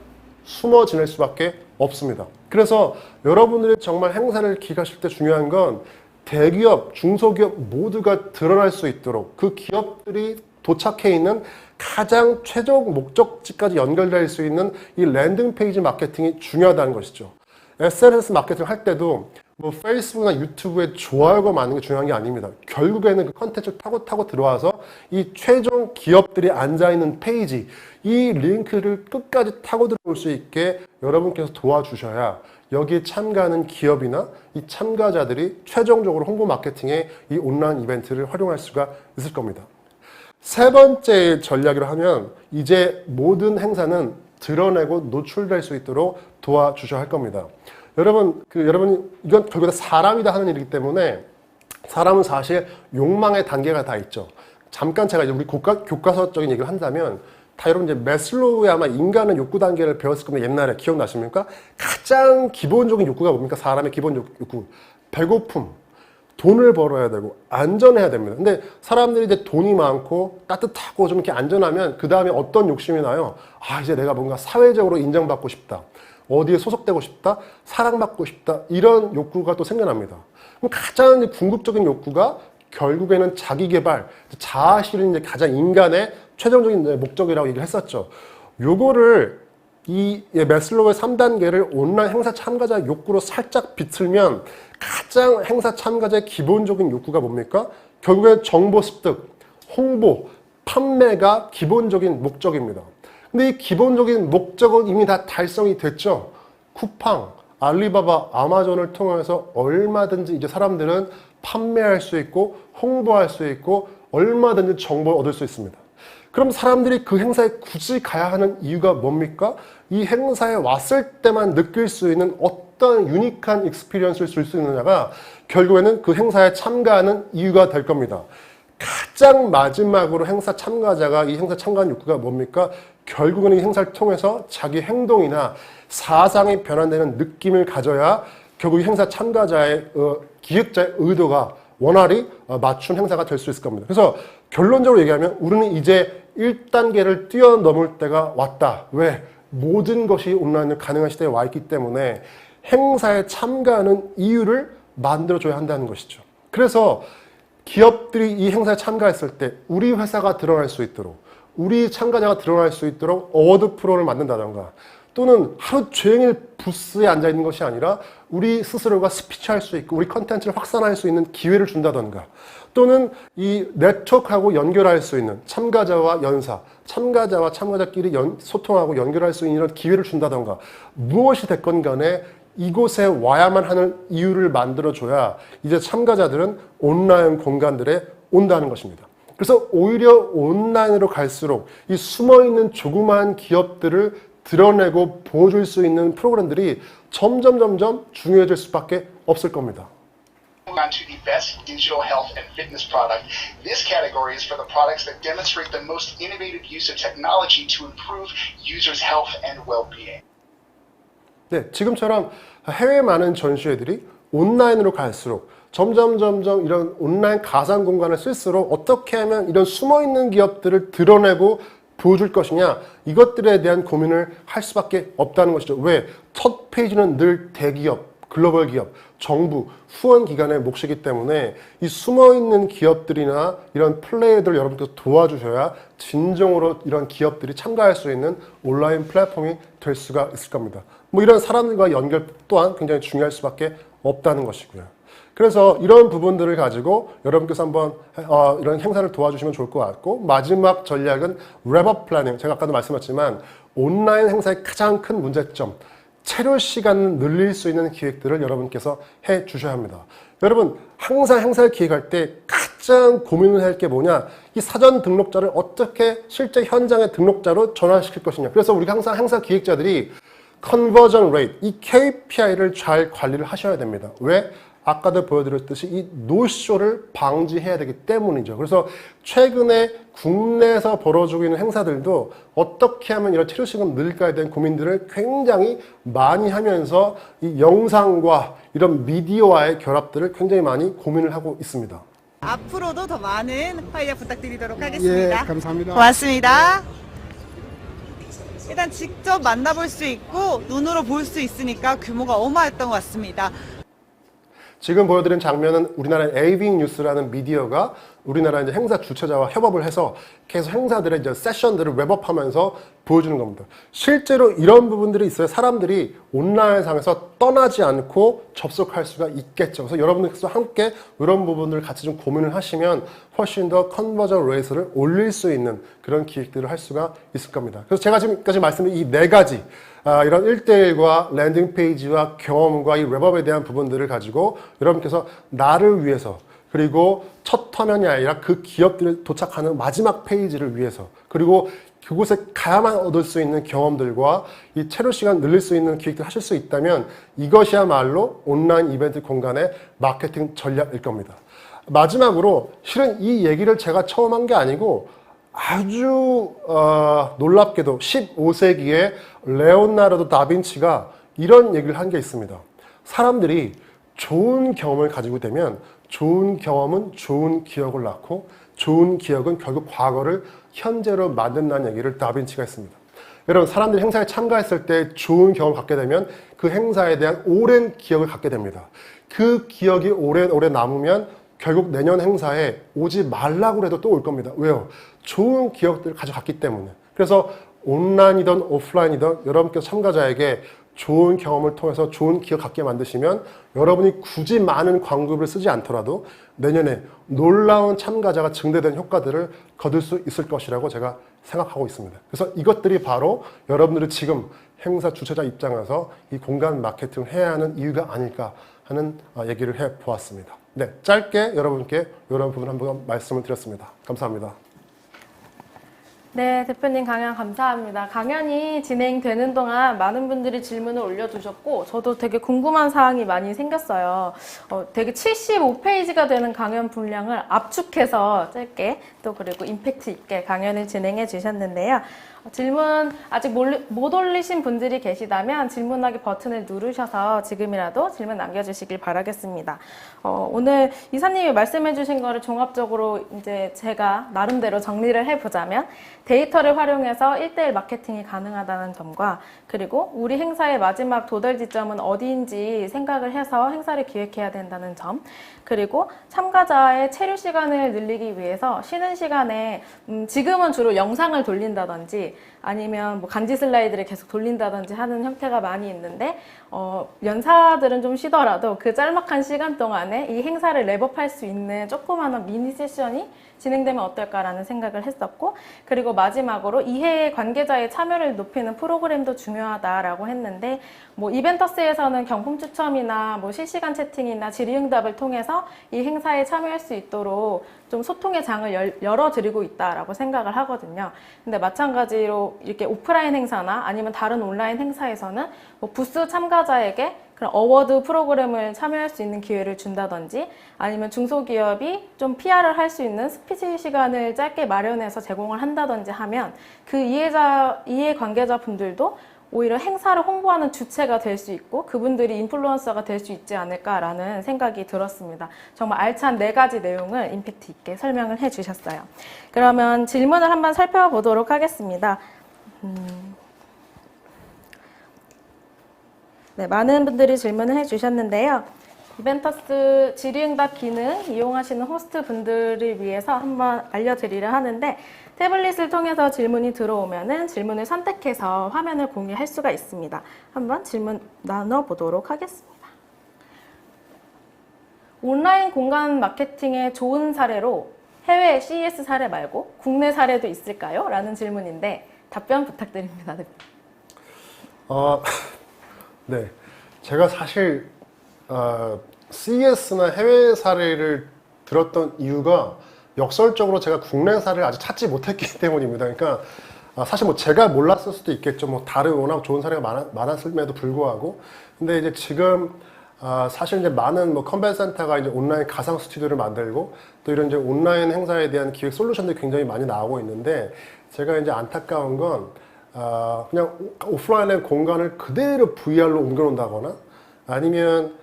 숨어 지낼 수밖에 없습니다. 그래서 여러분들이 정말 행사를 기획하실 때 중요한 건 대기업, 중소기업 모두가 드러날 수 있도록 그 기업들이 도착해 있는 가장 최종 목적지까지 연결될 수 있는 이 랜딩 페이지 마케팅이 중요하다는 것이죠. SNS 마케팅 할 때도 뭐 페이스북이나 유튜브에 좋아요가 많은 게 중요한 게 아닙니다. 결국에는 그 컨텐츠를 타고 들어와서 이 최종 기업들이 앉아있는 페이지, 이 링크를 끝까지 타고 들어올 수 있게 여러분께서 도와주셔야 여기에 참가하는 기업이나 이 참가자들이 최종적으로 홍보 마케팅에 이 온라인 이벤트를 활용할 수가 있을 겁니다. 세 번째 전략이라 하면 이제 모든 행사는 드러내고 노출될 수 있도록 도와주셔야 할 겁니다. 여러분, 이건 결국 다 사람이다 하는 일이기 때문에 사람은 사실 욕망의 단계가 다 있죠. 잠깐 제가 이제 우리 교과서적인 얘기를 한다면 다 여러분 이제 매슬로우의 아마 인간의 욕구 단계를 배웠을 겁니다. 옛날에 기억나십니까? 가장 기본적인 욕구가 뭡니까? 사람의 기본 욕구. 배고픔, 돈을 벌어야 되고 안전해야 됩니다. 근데 사람들이 이제 돈이 많고 따뜻하고 좀 이렇게 안전하면 그 다음에 어떤 욕심이 나요? 아, 이제 내가 뭔가 사회적으로 인정받고 싶다. 어디에 소속되고 싶다, 사랑받고 싶다, 이런 욕구가 또 생겨납니다. 그럼 가장 궁극적인 욕구가 결국에는 자기개발, 자아실현이 이제 가장 인간의 최종적인 목적이라고 얘기를 했었죠. 요거를 이 매슬로우의 3단계를 온라인 행사 참가자 욕구로 살짝 비틀면 가장 행사 참가자의 기본적인 욕구가 뭡니까? 결국엔 정보 습득, 홍보, 판매가 기본적인 목적입니다. 근데 이 기본적인 목적은 이미 다 달성이 됐죠. 쿠팡, 알리바바, 아마존을 통해서 얼마든지 이제 사람들은 판매할 수 있고 홍보할 수 있고 얼마든지 정보를 얻을 수 있습니다. 그럼 사람들이 그 행사에 굳이 가야 하는 이유가 뭡니까? 이 행사에 왔을 때만 느낄 수 있는 어떤 유니크한 익스피리언스를 줄 수 있느냐가 결국에는 그 행사에 참가하는 이유가 될 겁니다. 가장 마지막으로 행사 참가자가 이 행사 참가하는 욕구가 뭡니까? 결국은 이 행사를 통해서 자기 행동이나 사상이 변화되는 느낌을 가져야 결국 이 행사 참가자의 기획자의 의도가 원활히 맞춘 행사가 될 수 있을 겁니다. 그래서 결론적으로 얘기하면 우리는 이제 1단계를 뛰어넘을 때가 왔다. 왜? 모든 것이 온라인으로 가능한 시대에 와 있기 때문에 행사에 참가하는 이유를 만들어줘야 한다는 것이죠. 그래서 기업들이 이 행사에 참가했을 때 우리 회사가 드러날 수 있도록, 우리 참가자가 드러날 수 있도록 어워드 프로를 만든다던가, 또는 하루 종일 부스에 앉아있는 것이 아니라 우리 스스로가 스피치할 수 있고 우리 컨텐츠를 확산할 수 있는 기회를 준다던가, 또는 이 네트워크하고 연결할 수 있는 참가자와 연사, 참가자와 참가자끼리 소통하고 연결할 수 있는 이런 기회를 준다던가, 무엇이 됐건 간에 이곳에 와야만 하는 이유를 만들어줘야 이제 참가자들은 온라인 공간들에 온다는 것입니다. 그래서 오히려 온라인으로 갈수록 이 숨어있는 조그마한 기업들을 드러내고 보여줄 수 있는 프로그램들이 점점 중요해질 수밖에 없을 겁니다. On to the best digital health and fitness product. This category is for the products that demonstrate the most innovative use of technology to improve users' health and well-being. 네, 지금처럼 해외 많은 전시회들이 온라인으로 갈수록 점점 이런 온라인 가상 공간을 쓸수록 어떻게 하면 이런 숨어있는 기업들을 드러내고 보여줄 것이냐, 이것들에 대한 고민을 할 수밖에 없다는 것이죠. 왜? 첫 페이지는 늘 대기업, 글로벌 기업, 정부, 후원 기관의 몫이기 때문에 이 숨어있는 기업들이나 이런 플레이어들을 여러분께서 도와주셔야 진정으로 이런 기업들이 참가할 수 있는 온라인 플랫폼이 될 수가 있을 겁니다. 뭐 이런 사람들과 연결 또한 굉장히 중요할 수밖에 없다는 것이고요. 그래서 이런 부분들을 가지고 여러분께서 한번 이런 행사를 도와주시면 좋을 것 같고, 마지막 전략은 랩업 플래닝. 제가 아까도 말씀하셨지만 온라인 행사의 가장 큰 문제점, 체류 시간을 늘릴 수 있는 기획들을 여러분께서 해 주셔야 합니다. 여러분, 항상 행사를 기획할 때 가장 고민을 할 게 뭐냐, 이 사전 등록자를 어떻게 실제 현장의 등록자로 전환시킬 것이냐. 그래서 우리가 항상 행사 기획자들이 컨버전 레이트, 이 KPI를 잘 관리를 하셔야 됩니다. 왜? 아까도 보여드렸듯이 이 노쇼를 방지해야 되기 때문이죠. 그래서 최근에 국내에서 벌어지고 있는 행사들도 어떻게 하면 이런 치료 시간 늘릴까에 대한 고민들을 굉장히 많이 하면서 이 영상과 이런 미디어와의 결합들을 굉장히 많이 고민을 하고 있습니다. 앞으로도 더 많은 활약 부탁드리도록 하겠습니다. 예, 감사합니다. 고맙습니다. 일단 직접 만나볼 수 있고 눈으로 볼 수 있으니까 규모가 어마했던 것 같습니다. 지금 보여드린 장면은 우리나라의 에이빙 뉴스라는 미디어가 우리나라 이제 행사 주최자와 협업을 해서 계속 행사들의 이제 세션들을 웹업하면서 보여주는 겁니다. 실제로 이런 부분들이 있어야 사람들이 온라인상에서 떠나지 않고 접속할 수가 있겠죠. 그래서 여러분들께서 함께 이런 부분들을 같이 좀 고민을 하시면 훨씬 더 컨버전 레이스를 올릴 수 있는 그런 기획들을 할 수가 있을 겁니다. 그래서 제가 지금까지 말씀드린 이 네 가지 이런 1대1과 랜딩 페이지와 경험과 이 웹업에 대한 부분들을 가지고 여러분께서 나를 위해서 그리고 첫 화면이 아니라 그 기업들을 도착하는 마지막 페이지를 위해서 그리고 그곳에 가야만 얻을 수 있는 경험들과 이 체류 시간 늘릴 수 있는 기획들을 하실 수 있다면 이것이야말로 온라인 이벤트 공간의 마케팅 전략일 겁니다. 마지막으로 실은 이 얘기를 제가 처음 한 게 아니고 아주 놀랍게도 15세기에 레오나르도 다빈치가 이런 얘기를 한 게 있습니다. 사람들이 좋은 경험을 가지고 되면 좋은 경험은 좋은 기억을 낳고 좋은 기억은 결국 과거를 현재로 만든다는 얘기를 다빈치가 했습니다. 여러분, 사람들이 행사에 참가했을 때 좋은 경험을 갖게 되면 그 행사에 대한 오랜 기억을 갖게 됩니다. 그 기억이 오래 남으면 결국 내년 행사에 오지 말라고 해도 또 올 겁니다. 왜요? 좋은 기억들을 가져갔기 때문에. 그래서 온라인이든 오프라인이든 여러분께서 참가자에게 좋은 경험을 통해서 좋은 기억 갖게 만드시면 여러분이 굳이 많은 광고비를 쓰지 않더라도 내년에 놀라운 참가자가 증대된 효과들을 거둘 수 있을 것이라고 제가 생각하고 있습니다. 그래서 이것들이 바로 여러분들이 지금 행사 주최자 입장에서 이 공간 마케팅을 해야 하는 이유가 아닐까 하는 얘기를 해보았습니다. 네, 짧게 여러분께 이런 부분 한번 말씀을 드렸습니다. 감사합니다. 네, 대표님 강연 감사합니다. 강연이 진행되는 동안 많은 분들이 질문을 올려주셨고 저도 되게 궁금한 사항이 많이 생겼어요. 되게 75페이지가 되는 강연 분량을 압축해서 짧게 또 그리고 임팩트 있게 강연을 진행해 주셨는데요. 질문 아직 못 올리신 분들이 계시다면 질문하기 버튼을 누르셔서 지금이라도 질문 남겨주시길 바라겠습니다. 오늘 이사님이 말씀해 주신 거를 종합적으로 이제 제가 나름대로 정리를 해보자면 데이터를 활용해서 1대1 마케팅이 가능하다는 점과 그리고 우리 행사의 마지막 도달 지점은 어디인지 생각을 해서 행사를 기획해야 된다는 점 그리고 참가자의 체류 시간을 늘리기 위해서 쉬는 시간에 지금은 주로 영상을 돌린다든지 아니면 뭐 간지 슬라이드를 계속 돌린다든지 하는 형태가 많이 있는데 연사들은 좀 쉬더라도 그 짤막한 시간 동안에 이 행사를 랩업할 수 있는 조그마한 미니 세션이 진행되면 어떨까라는 생각을 했었고 그리고 마지막으로 이해 관계자의 참여를 높이는 프로그램도 중요하다라고 했는데 뭐 이벤터스에서는 경품 추첨이나 뭐 실시간 채팅이나 질의응답을 통해서 이 행사에 참여할 수 있도록 좀 소통의 장을 열어드리고 있다라고 생각을 하거든요. 근데 마찬가지로 이렇게 오프라인 행사나 아니면 다른 온라인 행사에서는 뭐 부스 참가자에게 그런 어워드 프로그램을 참여할 수 있는 기회를 준다든지 아니면 중소기업이 좀 PR을 할 수 있는 스피치 시간을 짧게 마련해서 제공을 한다든지 하면 그 이해 관계자 분들도 오히려 행사를 홍보하는 주체가 될 수 있고 그분들이 인플루언서가 될 수 있지 않을까라는 생각이 들었습니다. 정말 알찬 4가지 내용을 임팩트 있게 설명을 해주셨어요. 그러면 질문을 한번 살펴보도록 하겠습니다. 네, 많은 분들이 질문을 해주셨는데요. 이벤터스 질의응답 기능 이용하시는 호스트 분들을 위해서 한번 알려드리려 하는데 태블릿을 통해서 질문이 들어오면은 질문을 선택해서 화면을 공유할 수가 있습니다. 한번 질문 나눠보도록 하겠습니다. 온라인 공간 마케팅의 좋은 사례로 해외 CES 사례 말고 국내 사례도 있을까요? 라는 질문인데 답변 부탁드립니다. 네, 제가 사실 CES나 해외 사례를 들었던 이유가 역설적으로 제가 국내 사례를 아직 찾지 못했기 때문입니다. 그러니까 사실 뭐 제가 몰랐을 수도 있겠죠. 뭐 다른 워낙 좋은 사례가 많았음에도 불구하고. 근데 이제 지금 사실 이제 많은 뭐 컨벤션 센터가 이제 온라인 가상 스튜디오를 만들고 또 이런 이제 온라인 행사에 대한 기획 솔루션들이 굉장히 많이 나오고 있는데 제가 이제 안타까운 건 그냥 오프라인의 공간을 그대로 VR로 옮겨놓는다거나 아니면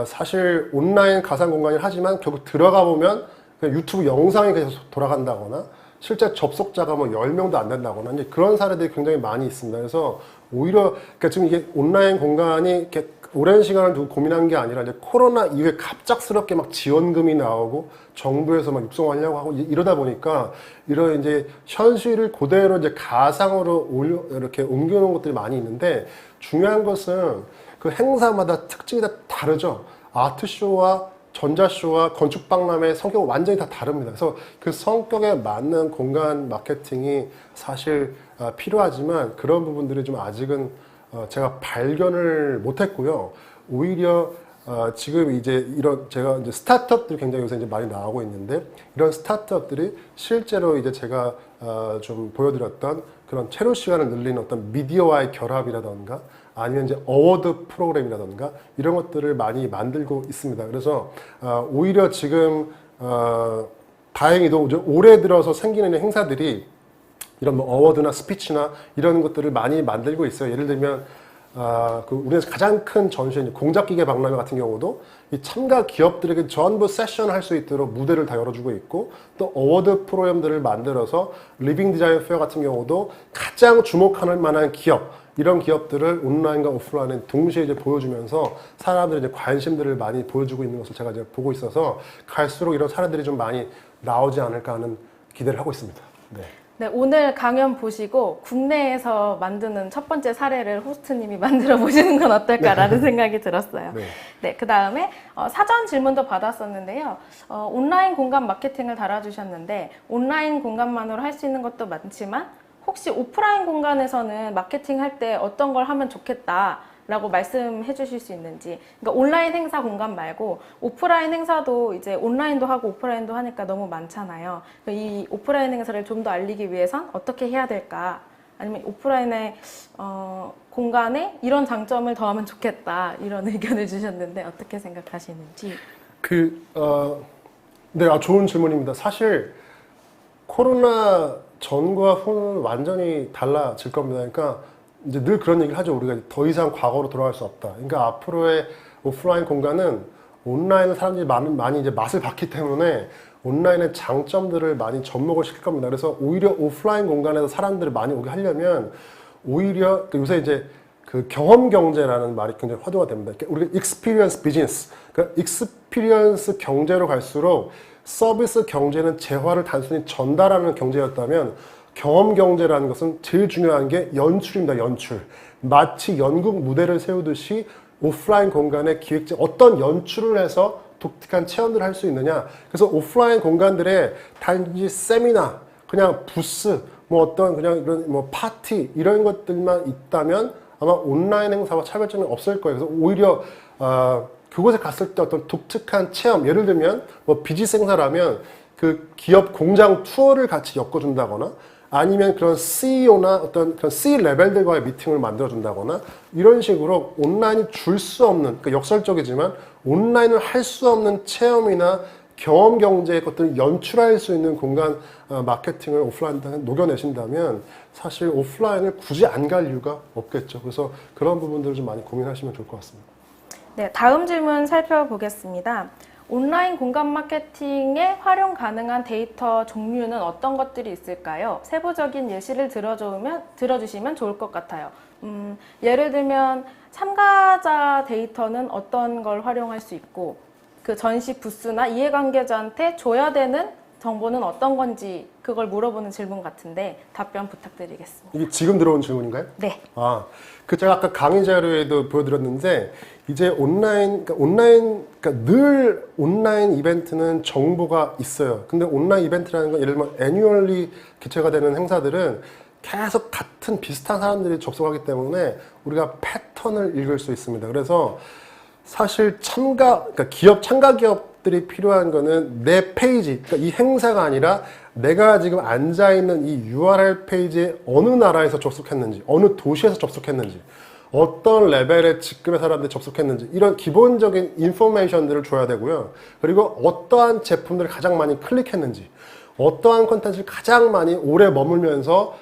사실 온라인 가상 공간이 하지만 결국 들어가 보면 그냥 유튜브 영상이 계속 돌아간다거나 실제 접속자가 뭐 10명도 안 된다거나 이제 그런 사례들이 굉장히 많이 있습니다. 그래서 오히려 그러니까 지금 이게 온라인 공간이 이렇게 오랜 시간을 두고 고민한 게 아니라 이제 코로나 이후에 갑작스럽게 막 지원금이 나오고 정부에서 막 육성하려고 하고 이러다 보니까 이런 이제 현실을 그대로 이제 가상으로 이렇게 옮겨놓은 것들이 많이 있는데 중요한 것은 그 행사마다 특징이 다 다르죠. 아트쇼와 전자쇼와 건축박람회 성격은 완전히 다 다릅니다. 그래서 그 성격에 맞는 공간 마케팅이 사실 필요하지만 그런 부분들이 좀 아직은 제가 발견을 못했고요. 오히려 지금 이제 이런 제가 이제 스타트업들이 굉장히 요새 이제 많이 나오고 있는데 이런 스타트업들이 실제로 이제 제가 좀 보여드렸던 그런 체류 시간을 늘리는 어떤 미디어와의 결합이라던가 아니면 이제 어워드 프로그램이라던가 이런 것들을 많이 만들고 있습니다. 그래서 오히려 지금 다행히도 이제 올해 들어서 생기는 행사들이 이런 뭐 어워드나 스피치나 이런 것들을 많이 만들고 있어요. 예를 들면 그 우리나라에서 가장 큰 전시회 공작기계 박람회 같은 경우도 이 참가 기업들에게 전부 세션을 할 수 있도록 무대를 다 열어주고 있고 또 어워드 프로그램들을 만들어서 리빙 디자인 페어 같은 경우도 가장 주목할 만한 기업 이런 기업들을 온라인과 오프라인에 동시에 이제 보여주면서 사람들이 이제 관심들을 많이 보여주고 있는 것을 제가 이제 보고 있어서 갈수록 이런 사례들이 좀 많이 나오지 않을까 하는 기대를 하고 있습니다. 네. 네, 오늘 강연 보시고 국내에서 만드는 첫 번째 사례를 호스트님이 만들어 보시는 건 어떨까라는 생각이 들었어요. 네. 네, 그 다음에 사전 질문도 받았었는데요. 온라인 공간 마케팅을 달아주셨는데 온라인 공간만으로 할 수 있는 것도 많지만 혹시 오프라인 공간에서는 마케팅 할 때 어떤 걸 하면 좋겠다 라고 말씀해 주실 수 있는지. 그러니까 온라인 행사 공간 말고 오프라인 행사도 이제 온라인도 하고 오프라인도 하니까 너무 많잖아요. 이 오프라인 행사를 좀 더 알리기 위해선 어떻게 해야 될까? 아니면 오프라인의 공간에 이런 장점을 더하면 좋겠다 이런 의견을 주셨는데 어떻게 생각하시는지. 네, 좋은 질문입니다. 사실 코로나 전과 후는 완전히 달라질 겁니다. 그러니까 이제 늘 그런 얘기를 하죠. 우리가 더 이상 과거로 돌아갈 수 없다. 그러니까 앞으로의 오프라인 공간은 온라인을 사람들이 많이 이제 맛을 봤기 때문에 온라인의 장점들을 많이 접목을 시킬 겁니다. 그래서 오히려 오프라인 공간에서 사람들을 많이 오게 하려면 오히려 요새 이제 그 경험 경제라는 말이 굉장히 화두가 됩니다. 우리가 experience business, 그러니까 experience 경제로 갈수록 서비스 경제는 재화를 단순히 전달하는 경제였다면 경험 경제라는 것은 제일 중요한 게 연출입니다. 연출. 마치 연극 무대를 세우듯이 오프라인 공간에 기획자 어떤 연출을 해서 독특한 체험들을 할 수 있느냐. 그래서 오프라인 공간들에 단지 세미나, 그냥 부스, 뭐 어떤 그냥 이런 뭐 파티 이런 것들만 있다면 아마 온라인 행사와 차별점이 없을 거예요. 그래서 오히려 그곳에 갔을 때 어떤 독특한 체험, 예를 들면 뭐 비즈니스 행사라면 그 기업 공장 투어를 같이 엮어준다거나 아니면 그런 CEO나 어떤 그런 C-레벨들과의 미팅을 만들어준다거나 이런 식으로 온라인이 줄 수 없는, 그러니까 역설적이지만 온라인을 할 수 없는 체험이나 경험 경제의 것들을 연출할 수 있는 공간 마케팅을 오프라인에 녹여내신다면 사실 오프라인을 굳이 안 갈 이유가 없겠죠. 그래서 그런 부분들을 좀 많이 고민하시면 좋을 것 같습니다. 네, 다음 질문 살펴보겠습니다. 온라인 공간 마케팅에 활용 가능한 데이터 종류는 어떤 것들이 있을까요? 세부적인 예시를 들어주시면 좋을 것 같아요. 예를 들면 참가자 데이터는 어떤 걸 활용할 수 있고 그 전시 부스나 이해관계자한테 줘야 되는 정보는 어떤 건지 그걸 물어보는 질문 같은데 답변 부탁드리겠습니다. 이게 지금 들어온 질문인가요? 네. 제가 아까 강의 자료에도 보여드렸는데 이제 그러니까 늘 온라인 이벤트는 정보가 있어요. 근데 온라인 이벤트라는 건 예를 들면 애뉴얼리 개최가 되는 행사들은 계속 같은 비슷한 사람들이 접속하기 때문에 우리가 패턴을 읽을 수 있습니다. 그래서 사실 그러니까 참가 기업들이 필요한 거는 내 페이지, 그러니까 이 행사가 아니라 내가 지금 앉아있는 이 URL 페이지에 어느 나라에서 접속했는지, 어느 도시에서 접속했는지, 어떤 레벨의 직급의 사람들이 접속했는지 이런 기본적인 인포메이션들을 줘야 되고요. 그리고 어떠한 제품들을 가장 많이 클릭했는지, 어떠한 컨텐츠를 가장 많이 오래 머물면서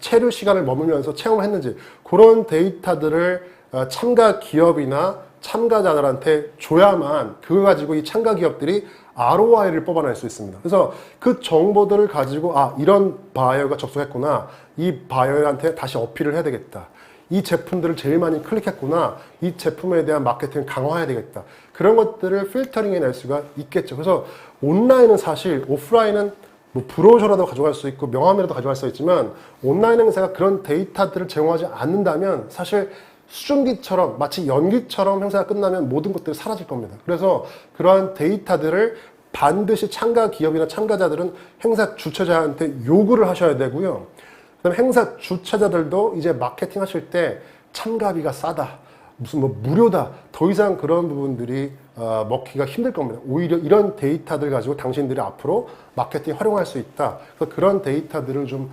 체류 시간을 머물면서 체험했는지 그런 데이터들을 참가 기업이나 참가자들한테 줘야만 그걸 가지고 이 참가 기업들이 ROI를 뽑아낼 수 있습니다. 그래서 그 정보들을 가지고 이런 바이어가 접속했구나, 이 바이어한테 다시 어필을 해야 되겠다, 이 제품들을 제일 많이 클릭했구나, 이 제품에 대한 마케팅을 강화해야 되겠다, 그런 것들을 필터링해 낼 수가 있겠죠. 그래서 온라인은 사실, 오프라인은 뭐 브로셔라도 가져갈 수 있고 명함이라도 가져갈 수 있지만 온라인 행사가 그런 데이터들을 제공하지 않는다면 사실 수증기처럼, 마치 연기처럼 행사가 끝나면 모든 것들이 사라질 겁니다. 그래서 그러한 데이터들을 반드시 참가 기업이나 참가자들은 행사 주최자한테 요구를 하셔야 되고요. 그다음에 행사 주최자들도 이제 마케팅 하실 때 참가비가 싸다, 무슨 뭐 무료다, 더 이상 그런 부분들이 먹기가 힘들 겁니다. 오히려 이런 데이터들 가지고 당신들이 앞으로 마케팅 활용할 수 있다. 그래서 그런 데이터들을 좀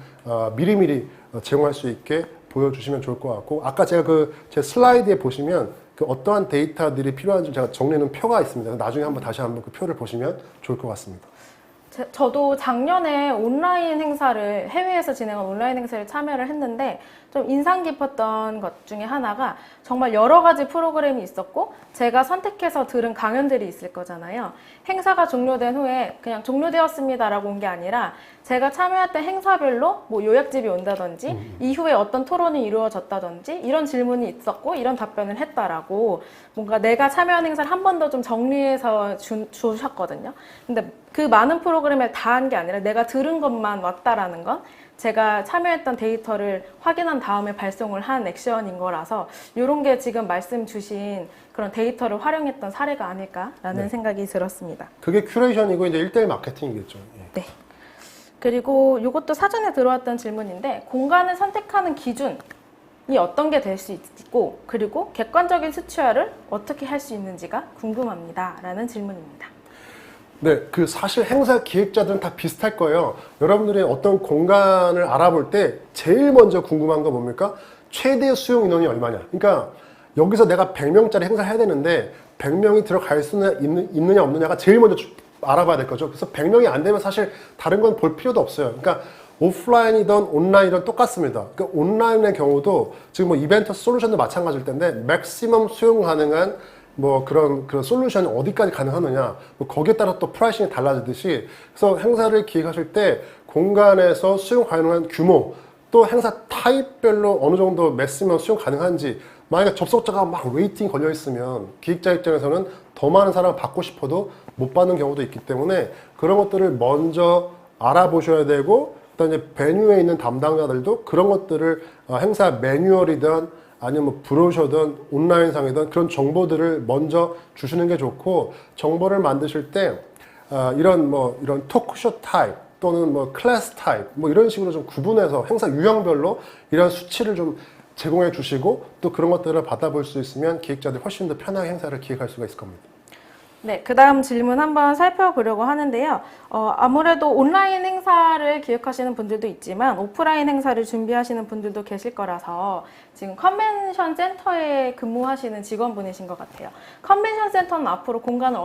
미리미리 제공할 수 있게 보여주시면 좋을 것 같고, 아까 제가 제 슬라이드에 보시면 그 어떠한 데이터들이 필요한지 제가 정리해놓은 표가 있습니다. 나중에 다시 한번 그 표를 보시면 좋을 것 같습니다. 저도 작년에 온라인 행사를, 해외에서 진행한 온라인 행사를 참여를 했는데 좀 인상 깊었던 것 중에 하나가 정말 여러 가지 프로그램이 있었고 제가 선택해서 들은 강연들이 있을 거잖아요. 행사가 종료된 후에 그냥 종료되었습니다라고 온 게 아니라 제가 참여했던 행사별로 뭐 요약집이 온다든지 이후에 어떤 토론이 이루어졌다든지 이런 질문이 있었고 이런 답변을 했다라고 뭔가 내가 참여한 행사를 한 번 더 좀 정리해서 주셨거든요. 근데 그 많은 프로그램을 다 한 게 아니라 내가 들은 것만 왔다라는 건 제가 참여했던 데이터를 확인한 다음에 발송을 한 액션인 거라서 이런 게 지금 말씀 주신 그런 데이터를 활용했던 사례가 아닐까라는 생각이 들었습니다. 그게 큐레이션이고 이제 1:1 마케팅이겠죠. 네. 그리고 이것도 사전에 들어왔던 질문인데 공간을 선택하는 기준이 어떤 게 될 수 있고 그리고 객관적인 수치화를 어떻게 할 수 있는지가 궁금합니다. 라는 질문입니다. 네, 사실 행사 기획자들은 다 비슷할 거예요. 여러분들이 어떤 공간을 알아볼 때 제일 먼저 궁금한 건 뭡니까? 최대 수용 인원이 얼마냐. 그러니까 여기서 내가 100명짜리 행사를 해야 되는데 100명이 들어갈 수 있느냐 없느냐가 제일 먼저 알아봐야 될 거죠. 그래서 100명이 안 되면 사실 다른 건 볼 필요도 없어요. 그러니까 오프라인이든 온라인이든 똑같습니다. 그러니까 온라인의 경우도 지금 뭐 이벤트 솔루션도 마찬가지일 텐데 맥시멈 수용 가능한 뭐 그런 솔루션이 어디까지 가능하느냐, 뭐 거기에 따라 또 프라이싱이 달라지듯이, 그래서 행사를 기획하실 때 공간에서 수용 가능한 규모, 또 행사 타입별로 어느 정도 맥시멈 수용 가능한지, 만약에 접속자가 막 웨이팅 걸려 있으면 기획자 입장에서는 더 많은 사람을 받고 싶어도 못 받는 경우도 있기 때문에 그런 것들을 먼저 알아보셔야 되고, 그다음에 이제 베뉴에 있는 담당자들도 그런 것들을 행사 매뉴얼이든 아니면 뭐 브로셔든 온라인상이든 그런 정보들을 먼저 주시는 게 좋고, 정보를 만드실 때 이런 토크쇼 타입 또는 뭐 클래스 타입 뭐 이런 식으로 좀 구분해서 행사 유형별로 이런 수치를 좀 제공해 주시고 또 그런 것들을 받아볼 수 있으면 기획자들이 훨씬 더 편하게 행사를 기획할 수가 있을 겁니다. 네, 그 다음 질문 한번 살펴보려고 하는데요. 아무래도 온라인 행사를 기획하시는 분들도 있지만 오프라인 행사를 준비하시는 분들도 계실 거라서 지금 컨벤션 센터에 근무하시는 직원분이신 것 같아요. 컨벤션 센터는 앞으로 공간을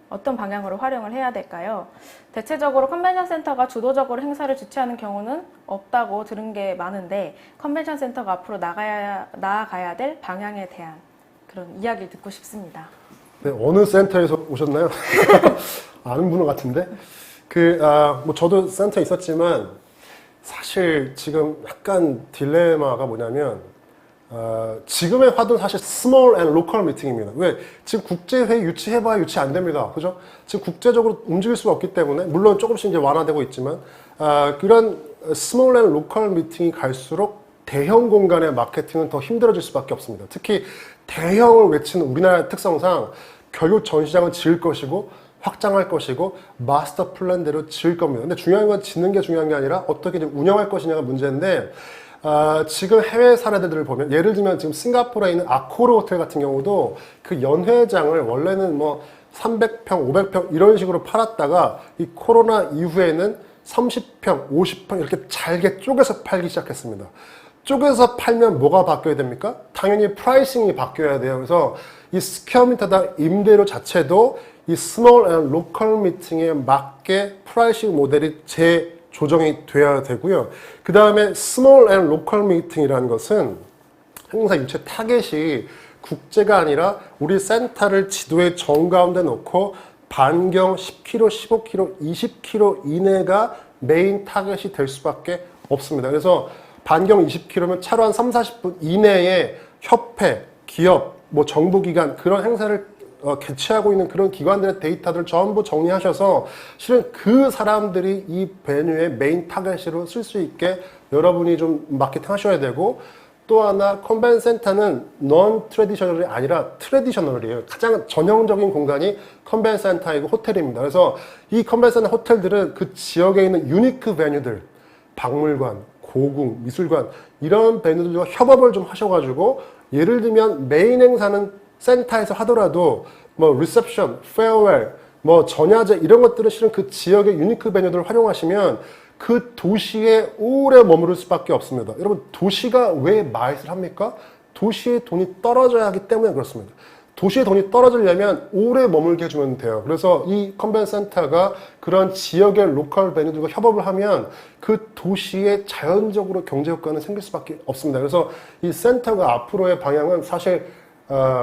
어떤 방향으로 활용을 해야 될까요? 대체적으로 컨벤션 센터가 주도적으로 행사를 주최하는 경우는 없다고 들은 게 많은데 컨벤션 센터가 앞으로 나아가야 될 방향에 대한 그런 이야기를 듣고 싶습니다. 네, 어느 센터에서 오셨나요? 아는 분은 같은데? 뭐 저도 센터에 있었지만, 사실 지금 약간 딜레마가 뭐냐면, 지금의 화두는 사실 스몰 앤 로컬 미팅입니다. 왜? 지금 국제회의 유치해봐야 유치 안 됩니다. 그죠? 지금 국제적으로 움직일 수가 없기 때문에, 물론 조금씩 이제 완화되고 있지만, 그런 스몰 앤 로컬 미팅이 갈수록 대형 공간의 마케팅은 더 힘들어질 수밖에 없습니다. 특히 대형을 외치는 우리나라의 특성상 결국 전시장은 지을 것이고 확장할 것이고 마스터 플랜대로 지을 겁니다. 근데 중요한 건 짓는 게 중요한 게 아니라 어떻게 운영할 것이냐가 문제인데, 지금 해외 사례들을 보면, 예를 들면 지금 싱가포르에 있는 아코르 호텔 같은 경우도 그 연회장을 원래는 뭐 300평, 500평 이런 식으로 팔았다가 이 코로나 이후에는 30평, 50평 이렇게 잘게 쪼개서 팔기 시작했습니다. 쪼개서 팔면 뭐가 바뀌어야 됩니까? 당연히 프라이싱이 바뀌어야 돼요. 그래서 이 스퀘어미터당 임대료 자체도 이 스몰 앤 로컬 미팅에 맞게 프라이싱 모델이 재조정이 돼야 되고요. 그 다음에 스몰 앤 로컬 미팅이라는 것은 행사 유치 타겟이 국제가 아니라 우리 센터를 지도의 정가운데 놓고 반경 10km, 15km, 20km 이내가 메인 타겟이 될 수밖에 없습니다. 그래서 반경 20km면 차로 한 3, 40분 이내에 협회, 기업, 뭐 정부기관 그런 행사를 개최하고 있는 그런 기관들의 데이터들을 전부 정리하셔서 실은 그 사람들이 이 베뉴의 메인 타겟으로 쓸 수 있게 여러분이 좀 마케팅 하셔야 되고, 또 하나 컨벤션 센터는 non 트래디셔널이 아니라 트래디셔널이에요. 가장 전형적인 공간이 컨벤션 센터이고 호텔입니다. 그래서 이 컨벤션 센터 호텔들은 그 지역에 있는 유니크 베뉴들, 박물관, 고궁, 미술관 이런 베뉴들과 협업을 좀 하셔가지고, 예를 들면 메인 행사는 센터에서 하더라도 뭐 리셉션, 페어웰, 뭐 전야제 이런 것들은 실은 그 지역의 유니크 베뉴들을 활용하시면 그 도시에 오래 머무를 수밖에 없습니다. 여러분, 도시가 왜 마이스를 합니까? 도시의 돈이 떨어져야 하기 때문에 그렇습니다. 도시의 돈이 떨어지려면 오래 머물게 해주면 돼요. 그래서 이 컨벤션 센터가 그런 지역의 로컬 베뉴들과 협업을 하면 그 도시에 자연적으로 경제 효과는 생길 수밖에 없습니다. 그래서 이 센터가 앞으로의 방향은 사실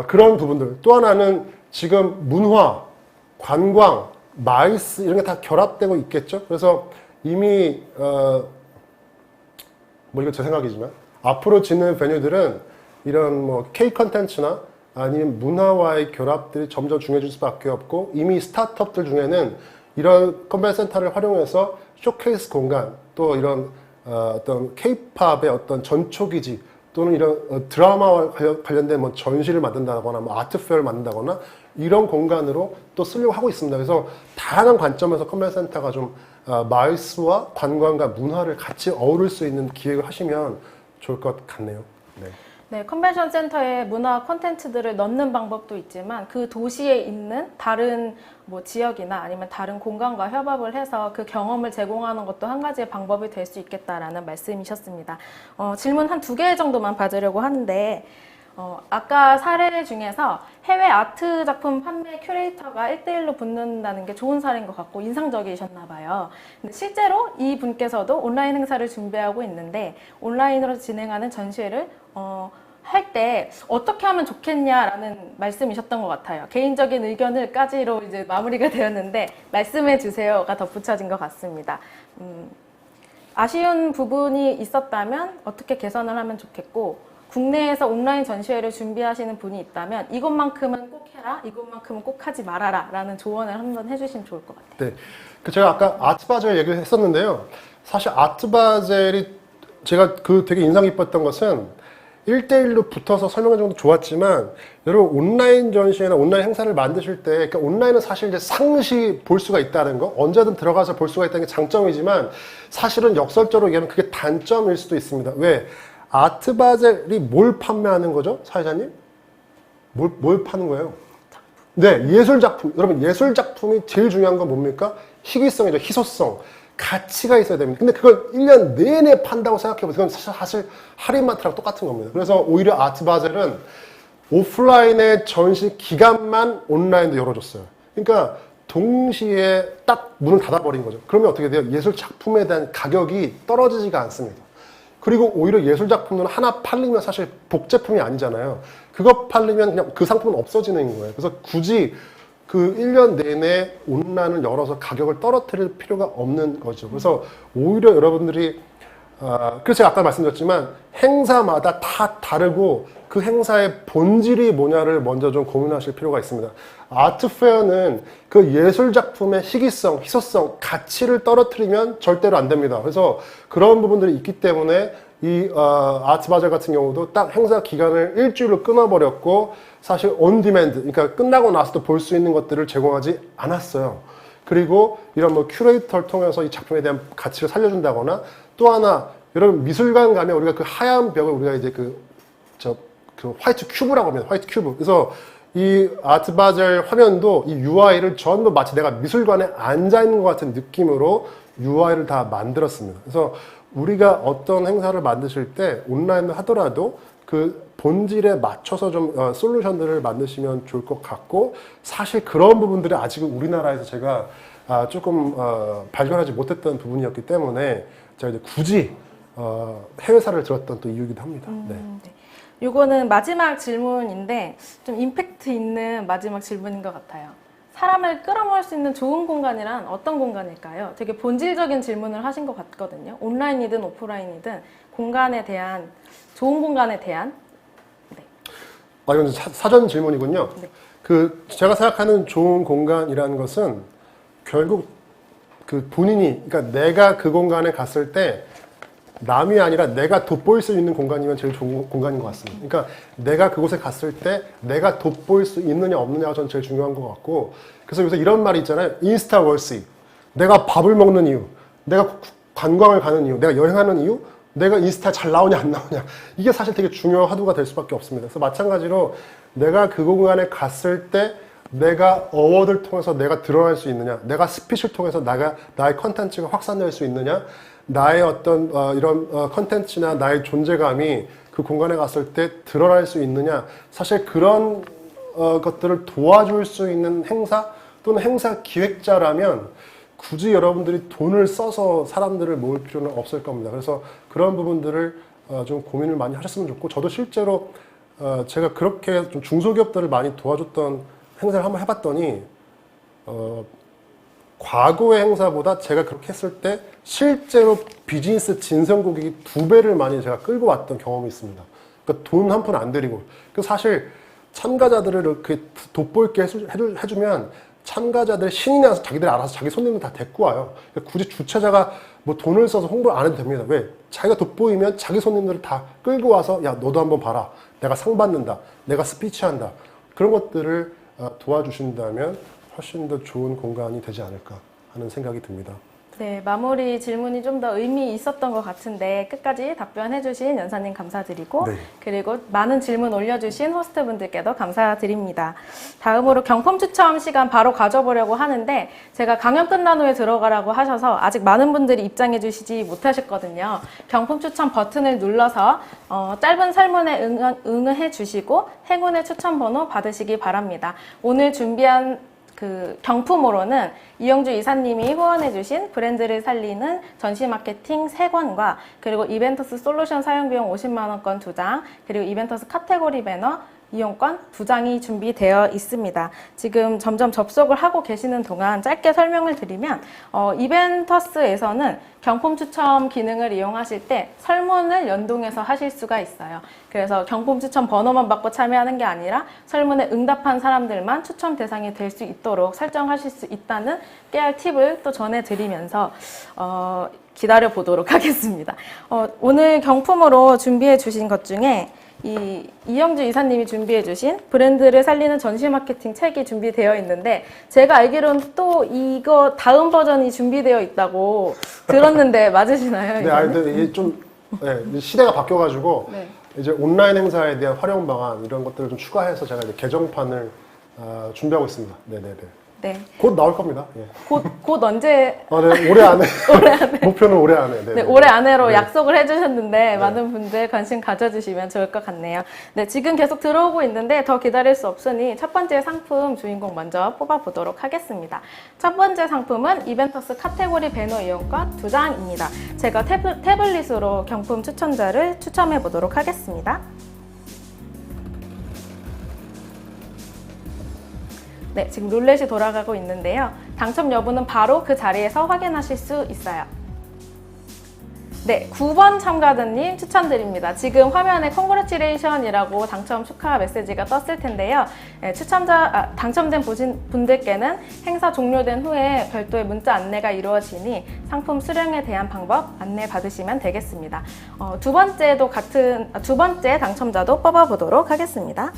그런 부분들, 또 하나는 지금 문화, 관광, 마이스 이런 게 다 결합되고 있겠죠. 그래서 이미 뭐 이거 제 생각이지만 앞으로 짓는 베뉴들은 이런 뭐 K 컨텐츠나 아니면 문화와의 결합들이 점점 중요해질 수밖에 없고, 이미 스타트업들 중에는 이런 컨벤션 센터를 활용해서 쇼케이스 공간, 또 이런 어떤 K-팝의 어떤 전초기지, 또는 이런 드라마와 관련된 뭐 전시를 만든다거나 뭐 아트페어를 만든다거나 이런 공간으로 또 쓰려고 하고 있습니다. 그래서 다양한 관점에서 컨벤션 센터가 좀 마이스와 관광과 문화를 같이 어우를 수 있는 기획을 하시면 좋을 것 같네요. 네. 네, 컨벤션 센터에 문화 콘텐츠들을 넣는 방법도 있지만 그 도시에 있는 다른 뭐 지역이나 아니면 다른 공간과 협업을 해서 그 경험을 제공하는 것도 한 가지의 방법이 될 수 있겠다라는 말씀이셨습니다. 질문 한 2개 정도만 받으려고 하는데, 아까 사례 중에서 해외 아트 작품 판매 큐레이터가 1대1로 붙는다는 게 좋은 사례인 것 같고 인상적이셨나 봐요. 근데 실제로 이 분께서도 온라인 행사를 준비하고 있는데 온라인으로 진행하는 전시회를 할 때 어떻게 하면 좋겠냐라는 말씀이셨던 것 같아요. 개인적인 의견을까지로 이제 마무리가 되었는데 말씀해 주세요가 덧붙여진 것 같습니다. 아쉬운 부분이 있었다면 어떻게 개선을 하면 좋겠고, 국내에서 온라인 전시회를 준비하시는 분이 있다면 이것만큼은 꼭 해라, 이것만큼은 꼭 하지 말아라 라는 조언을 한번 해주시면 좋을 것 같아요. 네. 제가 아까 아트바젤 얘기를 했었는데요. 사실 아트바젤이 제가 되게 인상 깊었던 것은 1대1로 붙어서 설명하는 정도 좋았지만, 여러분 온라인 전시회나 온라인 행사를 만드실 때, 그러니까 온라인은 사실 이제 상시 볼 수가 있다는 거, 언제든 들어가서 볼 수가 있다는 게 장점이지만 사실은 역설적으로 얘기하면 그게 단점일 수도 있습니다. 왜? 아트바젤이 뭘 판매하는 거죠? 사회자님? 뭘 파는 거예요? 네, 예술작품. 여러분, 예술작품이 제일 중요한 건 뭡니까? 희귀성이죠. 희소성. 가치가 있어야 됩니다. 근데 그걸 1년 내내 판다고 생각해보세요. 그건 사실 할인마트랑 똑같은 겁니다. 그래서 오히려 아트바젤은 오프라인의 전시 기간만 온라인도 열어줬어요. 그러니까 동시에 딱 문을 닫아버린 거죠. 그러면 어떻게 돼요? 예술작품에 대한 가격이 떨어지지가 않습니다. 그리고 오히려 예술작품은 하나 팔리면 사실 복제품이 아니잖아요. 그거 팔리면 그냥 그 상품은 없어지는 거예요. 그래서 굳이 그 1년 내내 온라인을 열어서 가격을 떨어뜨릴 필요가 없는 거죠. 그래서 오히려 여러분들이 그래서 제가 아까 말씀드렸지만 행사마다 다 다르고 그 행사의 본질이 뭐냐를 먼저 좀 고민하실 필요가 있습니다. 아트페어는 그 예술작품의 희귀성, 희소성, 가치를 떨어뜨리면 절대로 안 됩니다. 그래서 그런 부분들이 있기 때문에 이 아트바젤 같은 경우도 딱 행사 기간을 일주일로 끊어버렸고, 사실 온디맨드, 그러니까 끝나고 나서도 볼 수 있는 것들을 제공하지 않았어요. 그리고 이런 뭐 큐레이터를 통해서 이 작품에 대한 가치를 살려준다거나, 또 하나 여러분 미술관 가면 우리가 그 하얀 벽을 우리가 이제 그 화이트 큐브라고 합니다. 화이트 큐브. 그래서 이 아트바젤 화면도 이 UI를 전부 마치 내가 미술관에 앉아 있는 것 같은 느낌으로 UI를 다 만들었습니다. 그래서 우리가 어떤 행사를 만드실 때 온라인을 하더라도 그 본질에 맞춰서 좀 솔루션들을 만드시면 좋을 것 같고, 사실 그런 부분들이 아직은 우리나라에서 제가 조금 발견하지 못했던 부분이었기 때문에 제가 이제 굳이 해외사를 들었던 또 이유이기도 합니다. 네. 네. 요거는 마지막 질문인데 좀 임팩트 있는 마지막 질문인 것 같아요. 사람을 끌어모을 수 있는 좋은 공간이란 어떤 공간일까요? 되게 본질적인 질문을 하신 것 같거든요. 온라인이든 오프라인이든 공간에 대한, 좋은 공간에 대한. 네. 이건 사전 질문이군요. 네. 그 제가 생각하는 좋은 공간이라는 것은 결국 그 본인이, 그러니까 내가 그 공간에 갔을 때 남이 아니라 내가 돋보일 수 있는 공간이면 제일 좋은 공간인 것 같습니다. 그러니까 내가 그곳에 갔을 때 내가 돋보일 수 있느냐 없느냐가 전 제일 중요한 것 같고, 그래서 요새 이런 말이 있잖아요. 인스타 월시. 내가 밥을 먹는 이유, 내가 관광을 가는 이유, 내가 여행하는 이유, 내가 인스타 잘 나오냐 안 나오냐, 이게 사실 되게 중요한 화두가 될 수밖에 없습니다. 그래서 마찬가지로 내가 그 공간에 갔을 때 내가 어워드를 통해서 내가 드러날 수 있느냐, 내가 스피치를 통해서 나의 컨텐츠가 확산될 수 있느냐, 나의 어떤 이런 컨텐츠나 나의 존재감이 그 공간에 갔을 때 드러날 수 있느냐, 사실 그런 것들을 도와줄 수 있는 행사 또는 행사 기획자라면 굳이 여러분들이 돈을 써서 사람들을 모을 필요는 없을 겁니다. 그래서 그런 부분들을 좀 고민을 많이 하셨으면 좋고, 저도 실제로 제가 그렇게 좀 중소기업들을 많이 도와줬던 행사를 한번 해봤더니 과거의 행사보다 제가 그렇게 했을 때 실제로 비즈니스 진성 고객이 2배를 많이 제가 끌고 왔던 경험이 있습니다. 그러니까 돈 한 푼 안 들이고. 그 사실 참가자들을 이렇게 돋보이게 해주면 참가자들 신이 나서 자기들이 알아서 자기 손님을 다 데리고 와요. 그러니까 굳이 주최자가 뭐 돈을 써서 홍보를 안 해도 됩니다. 왜? 자기가 돋보이면 자기 손님들을 다 끌고 와서 야, 너도 한번 봐라. 내가 상 받는다. 내가 스피치한다. 그런 것들을 도와주신다면 훨씬 더 좋은 공간이 되지 않을까 하는 생각이 듭니다. 네, 마무리 질문이 좀 더 의미 있었던 것 같은데 끝까지 답변해주신 연사님 감사드리고, 네. 그리고 많은 질문 올려주신 호스트분들께도 감사드립니다. 다음으로 경품 추첨 시간 바로 가져보려고 하는데, 제가 강연 끝난 후에 들어가라고 하셔서 아직 많은 분들이 입장해 주시지 못하셨거든요. 경품 추첨 버튼을 눌러서 짧은 설문에 응해 주시고 행운의 추첨 번호 받으시기 바랍니다. 오늘 준비한 그 경품으로는 이영주 이사님이 후원해주신 브랜드를 살리는 전시 마케팅 3권과 그리고 이벤터스 솔루션 사용비용 50만원권 2장, 그리고 이벤터스 카테고리 배너 이용권 2장이 준비되어 있습니다. 지금 점점 접속을 하고 계시는 동안 짧게 설명을 드리면 이벤터스에서는 경품 추첨 기능을 이용하실 때 설문을 연동해서 하실 수가 있어요. 그래서 경품 추첨 번호만 받고 참여하는 게 아니라 설문에 응답한 사람들만 추첨 대상이 될 수 있도록 설정하실 수 있다는 깨알 팁을 또 전해드리면서 기다려 보도록 하겠습니다. 오늘 경품으로 준비해 주신 것 중에 이영주 이사님이 준비해 주신 브랜드를 살리는 전시 마케팅 책이 준비되어 있는데, 제가 알기로는 또 이거 다음 버전이 준비되어 있다고 들었는데 맞으시나요? 네, 근데 이게 좀 시대가 바뀌어가지고 네. 이제 온라인 행사에 대한 활용 방안 이런 것들을 좀 추가해서 제가 이제 개정판을 준비하고 있습니다. 네네네. 네. 곧 나올 겁니다. 예. 곧 언제? 네, 올해 안에. 목표는 올해 안에. 네, 올해 안으로 네. 약속을 해주셨는데 많은 분들 관심 가져주시면 좋을 것 같네요. 네, 지금 계속 들어오고 있는데 더 기다릴 수 없으니 첫 번째 상품 주인공 먼저 뽑아보도록 하겠습니다. 첫 번째 상품은 이벤터스 카테고리 배너 이용권 2장입니다. 제가 태블릿으로 경품 추천자를 추첨해 보도록 하겠습니다. 네, 지금 룰렛이 돌아가고 있는데요. 당첨 여부는 바로 그 자리에서 확인하실 수 있어요. 네, 9번 참가자님 추천드립니다. 지금 화면에 Congratulation이라고 당첨 축하 메시지가 떴을 텐데요. 네, 당첨된 분들께는 행사 종료된 후에 별도의 문자 안내가 이루어지니 상품 수령에 대한 방법 안내 받으시면 되겠습니다. 두 번째 당첨자도 뽑아보도록 하겠습니다.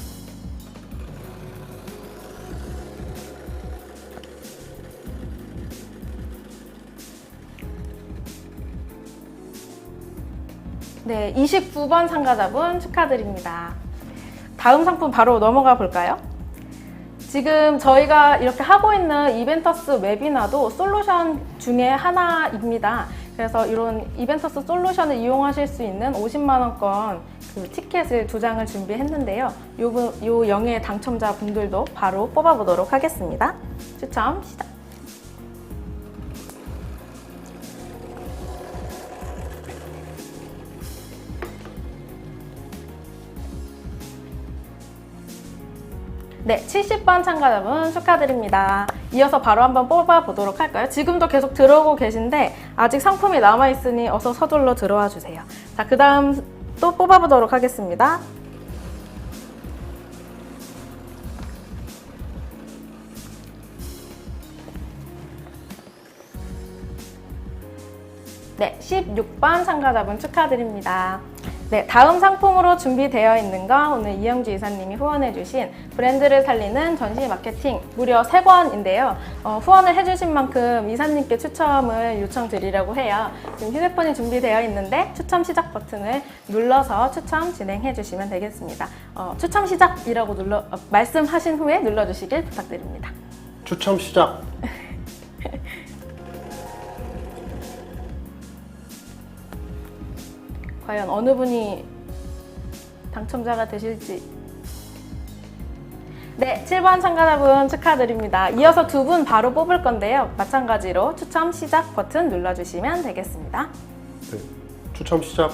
네, 29번 참가자분 축하드립니다. 다음 상품 바로 넘어가 볼까요? 지금 저희가 이렇게 하고 있는 이벤터스 웨비나도 솔루션 중에 하나입니다. 그래서 이런 이벤터스 솔루션을 이용하실 수 있는 50만 원권 그 티켓을 2장을 준비했는데요. 요 영예 당첨자 분들도 바로 뽑아보도록 하겠습니다. 추첨 시작. 네, 70번 참가자분 축하드립니다. 이어서 바로 한번 뽑아보도록 할까요? 지금도 계속 들어오고 계신데 아직 상품이 남아있으니 어서 서둘러 들어와 주세요. 자, 그 다음 또 뽑아보도록 하겠습니다. 네, 16번 참가자분 축하드립니다. 네, 다음 상품으로 준비되어 있는 건 오늘 이영주 이사님이 후원해주신 브랜드를 살리는 전시 마케팅 무려 3권인데요. 후원을 해주신 만큼 이사님께 추첨을 요청드리려고 해요. 지금 휴대폰이 준비되어 있는데 추첨 시작 버튼을 눌러서 추첨 진행해주시면 되겠습니다. 추첨 시작이라고 말씀하신 후에 눌러주시길 부탁드립니다. 추첨 시작. 과연 어느 분이 당첨자가 되실지. 네, 7번 참가자분 축하드립니다. 이어서 2분 바로 뽑을 건데요. 마찬가지로 추첨 시작 버튼 눌러주시면 되겠습니다. 네, 추첨 시작.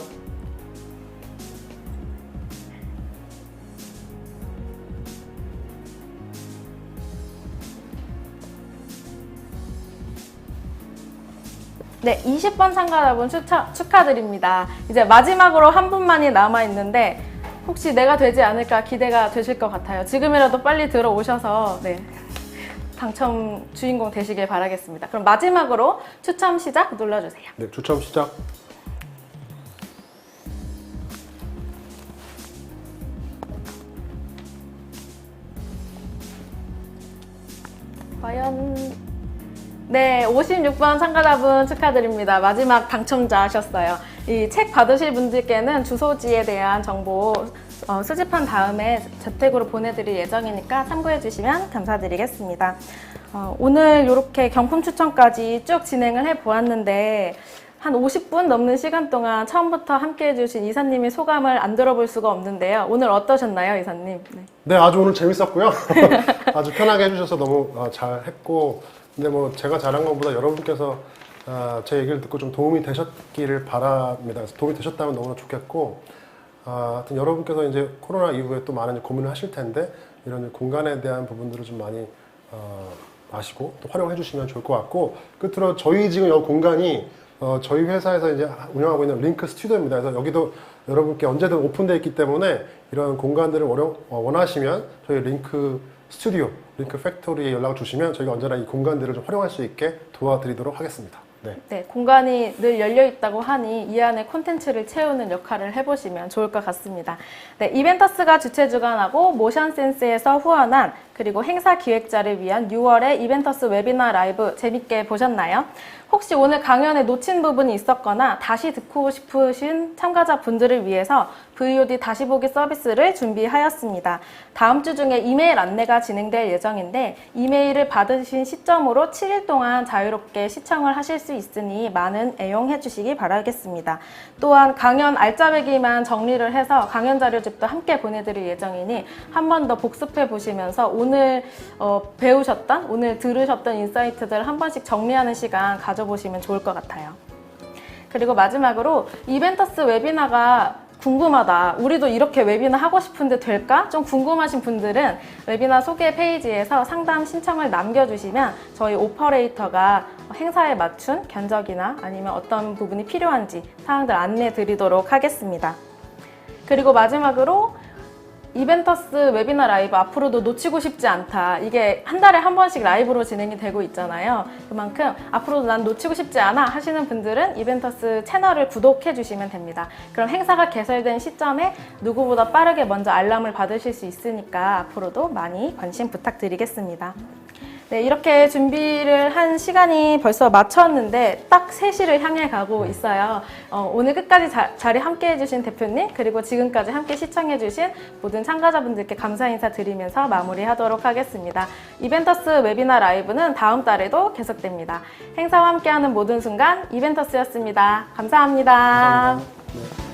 네, 20번 참가자분 축하드립니다. 이제 마지막으로 한 분만이 남아있는데 혹시 내가 되지 않을까 기대가 되실 것 같아요. 지금이라도 빨리 들어오셔서 네, 당첨 주인공 되시길 바라겠습니다. 그럼 마지막으로 추첨 시작 눌러주세요. 네, 추첨 시작. 과연 네, 56번 참가자분 축하드립니다. 마지막 당첨자셨어요. 이 책 받으실 분들께는 주소지에 대한 정보 수집한 다음에 재택으로 보내드릴 예정이니까 참고해 주시면 감사드리겠습니다. 오늘 이렇게 경품 추첨까지 쭉 진행을 해보았는데 한 50분 넘는 시간 동안 처음부터 함께 해주신 이사님의 소감을 안 들어볼 수가 없는데요. 오늘 어떠셨나요, 이사님? 네, 아주 오늘 재밌었고요. 아주 편하게 해주셔서 너무 잘했고, 근데 뭐 제가 잘한 것보다 여러분께서 제 얘기를 듣고 좀 도움이 되셨기를 바랍니다. 그래서 도움이 되셨다면 너무나 좋겠고, 하여튼 여러분께서 이제 코로나 이후에 또 많은 고민을 하실 텐데 이런 공간에 대한 부분들을 좀 많이 아시고 또 활용해 주시면 좋을 것 같고, 끝으로 저희 지금 이 공간이 저희 회사에서 이제 운영하고 있는 링크 스튜디오입니다. 그래서 여기도 여러분께 언제든 오픈되어 있기 때문에 이런 공간들을 원하시면 저희 링크 스튜디오, 링크 팩토리에 연락을 주시면 저희가 언제나 이 공간들을 좀 활용할 수 있게 도와드리도록 하겠습니다. 네, 공간이 늘 열려 있다고 하니 이 안에 콘텐츠를 채우는 역할을 해보시면 좋을 것 같습니다. 네, 이벤터스가 주최 주관하고 모션센스에서 후원한 그리고 행사 기획자를 위한 6월의 이벤터스 웨비나 라이브 재밌게 보셨나요? 혹시 오늘 강연에 놓친 부분이 있었거나 다시 듣고 싶으신 참가자분들을 위해서 VOD 다시 보기 서비스를 준비하였습니다. 다음 주 중에 이메일 안내가 진행될 예정인데 이메일을 받으신 시점으로 7일 동안 자유롭게 시청을 하실 수 있으니 많은 애용해 주시기 바라겠습니다. 또한 강연 알짜배기만 정리를 해서 강연 자료집도 함께 보내드릴 예정이니 한 번 더 복습해 보시면서 오늘 배우셨던, 오늘 들으셨던 인사이트들을 한 번씩 정리하는 시간 가져보시면 좋을 것 같아요. 그리고 마지막으로 이벤터스 웨비나가 궁금하다, 우리도 이렇게 웨비나 하고 싶은데 될까? 좀 궁금하신 분들은 웨비나 소개 페이지에서 상담 신청을 남겨주시면 저희 오퍼레이터가 행사에 맞춘 견적이나 아니면 어떤 부분이 필요한지 사항들 안내 드리도록 하겠습니다. 그리고 마지막으로 이벤터스 웨비나 라이브 앞으로도 놓치고 싶지 않다. 이게 한 달에 한 번씩 라이브로 진행이 되고 있잖아요. 그만큼 앞으로도 난 놓치고 싶지 않아 하시는 분들은 이벤터스 채널을 구독해 주시면 됩니다. 그럼 행사가 개설된 시점에 누구보다 빠르게 먼저 알람을 받으실 수 있으니까 앞으로도 많이 관심 부탁드리겠습니다. 네, 이렇게 준비를 한 시간이 벌써 마쳤는데 딱 3시를 향해 가고 있어요. 오늘 끝까지 자리 함께 해주신 대표님 그리고 지금까지 함께 시청해주신 모든 참가자분들께 감사 인사 드리면서 마무리하도록 하겠습니다. 이벤터스 웨비나 라이브는 다음 달에도 계속됩니다. 행사와 함께하는 모든 순간 이벤터스였습니다. 감사합니다. 감사합니다. 네.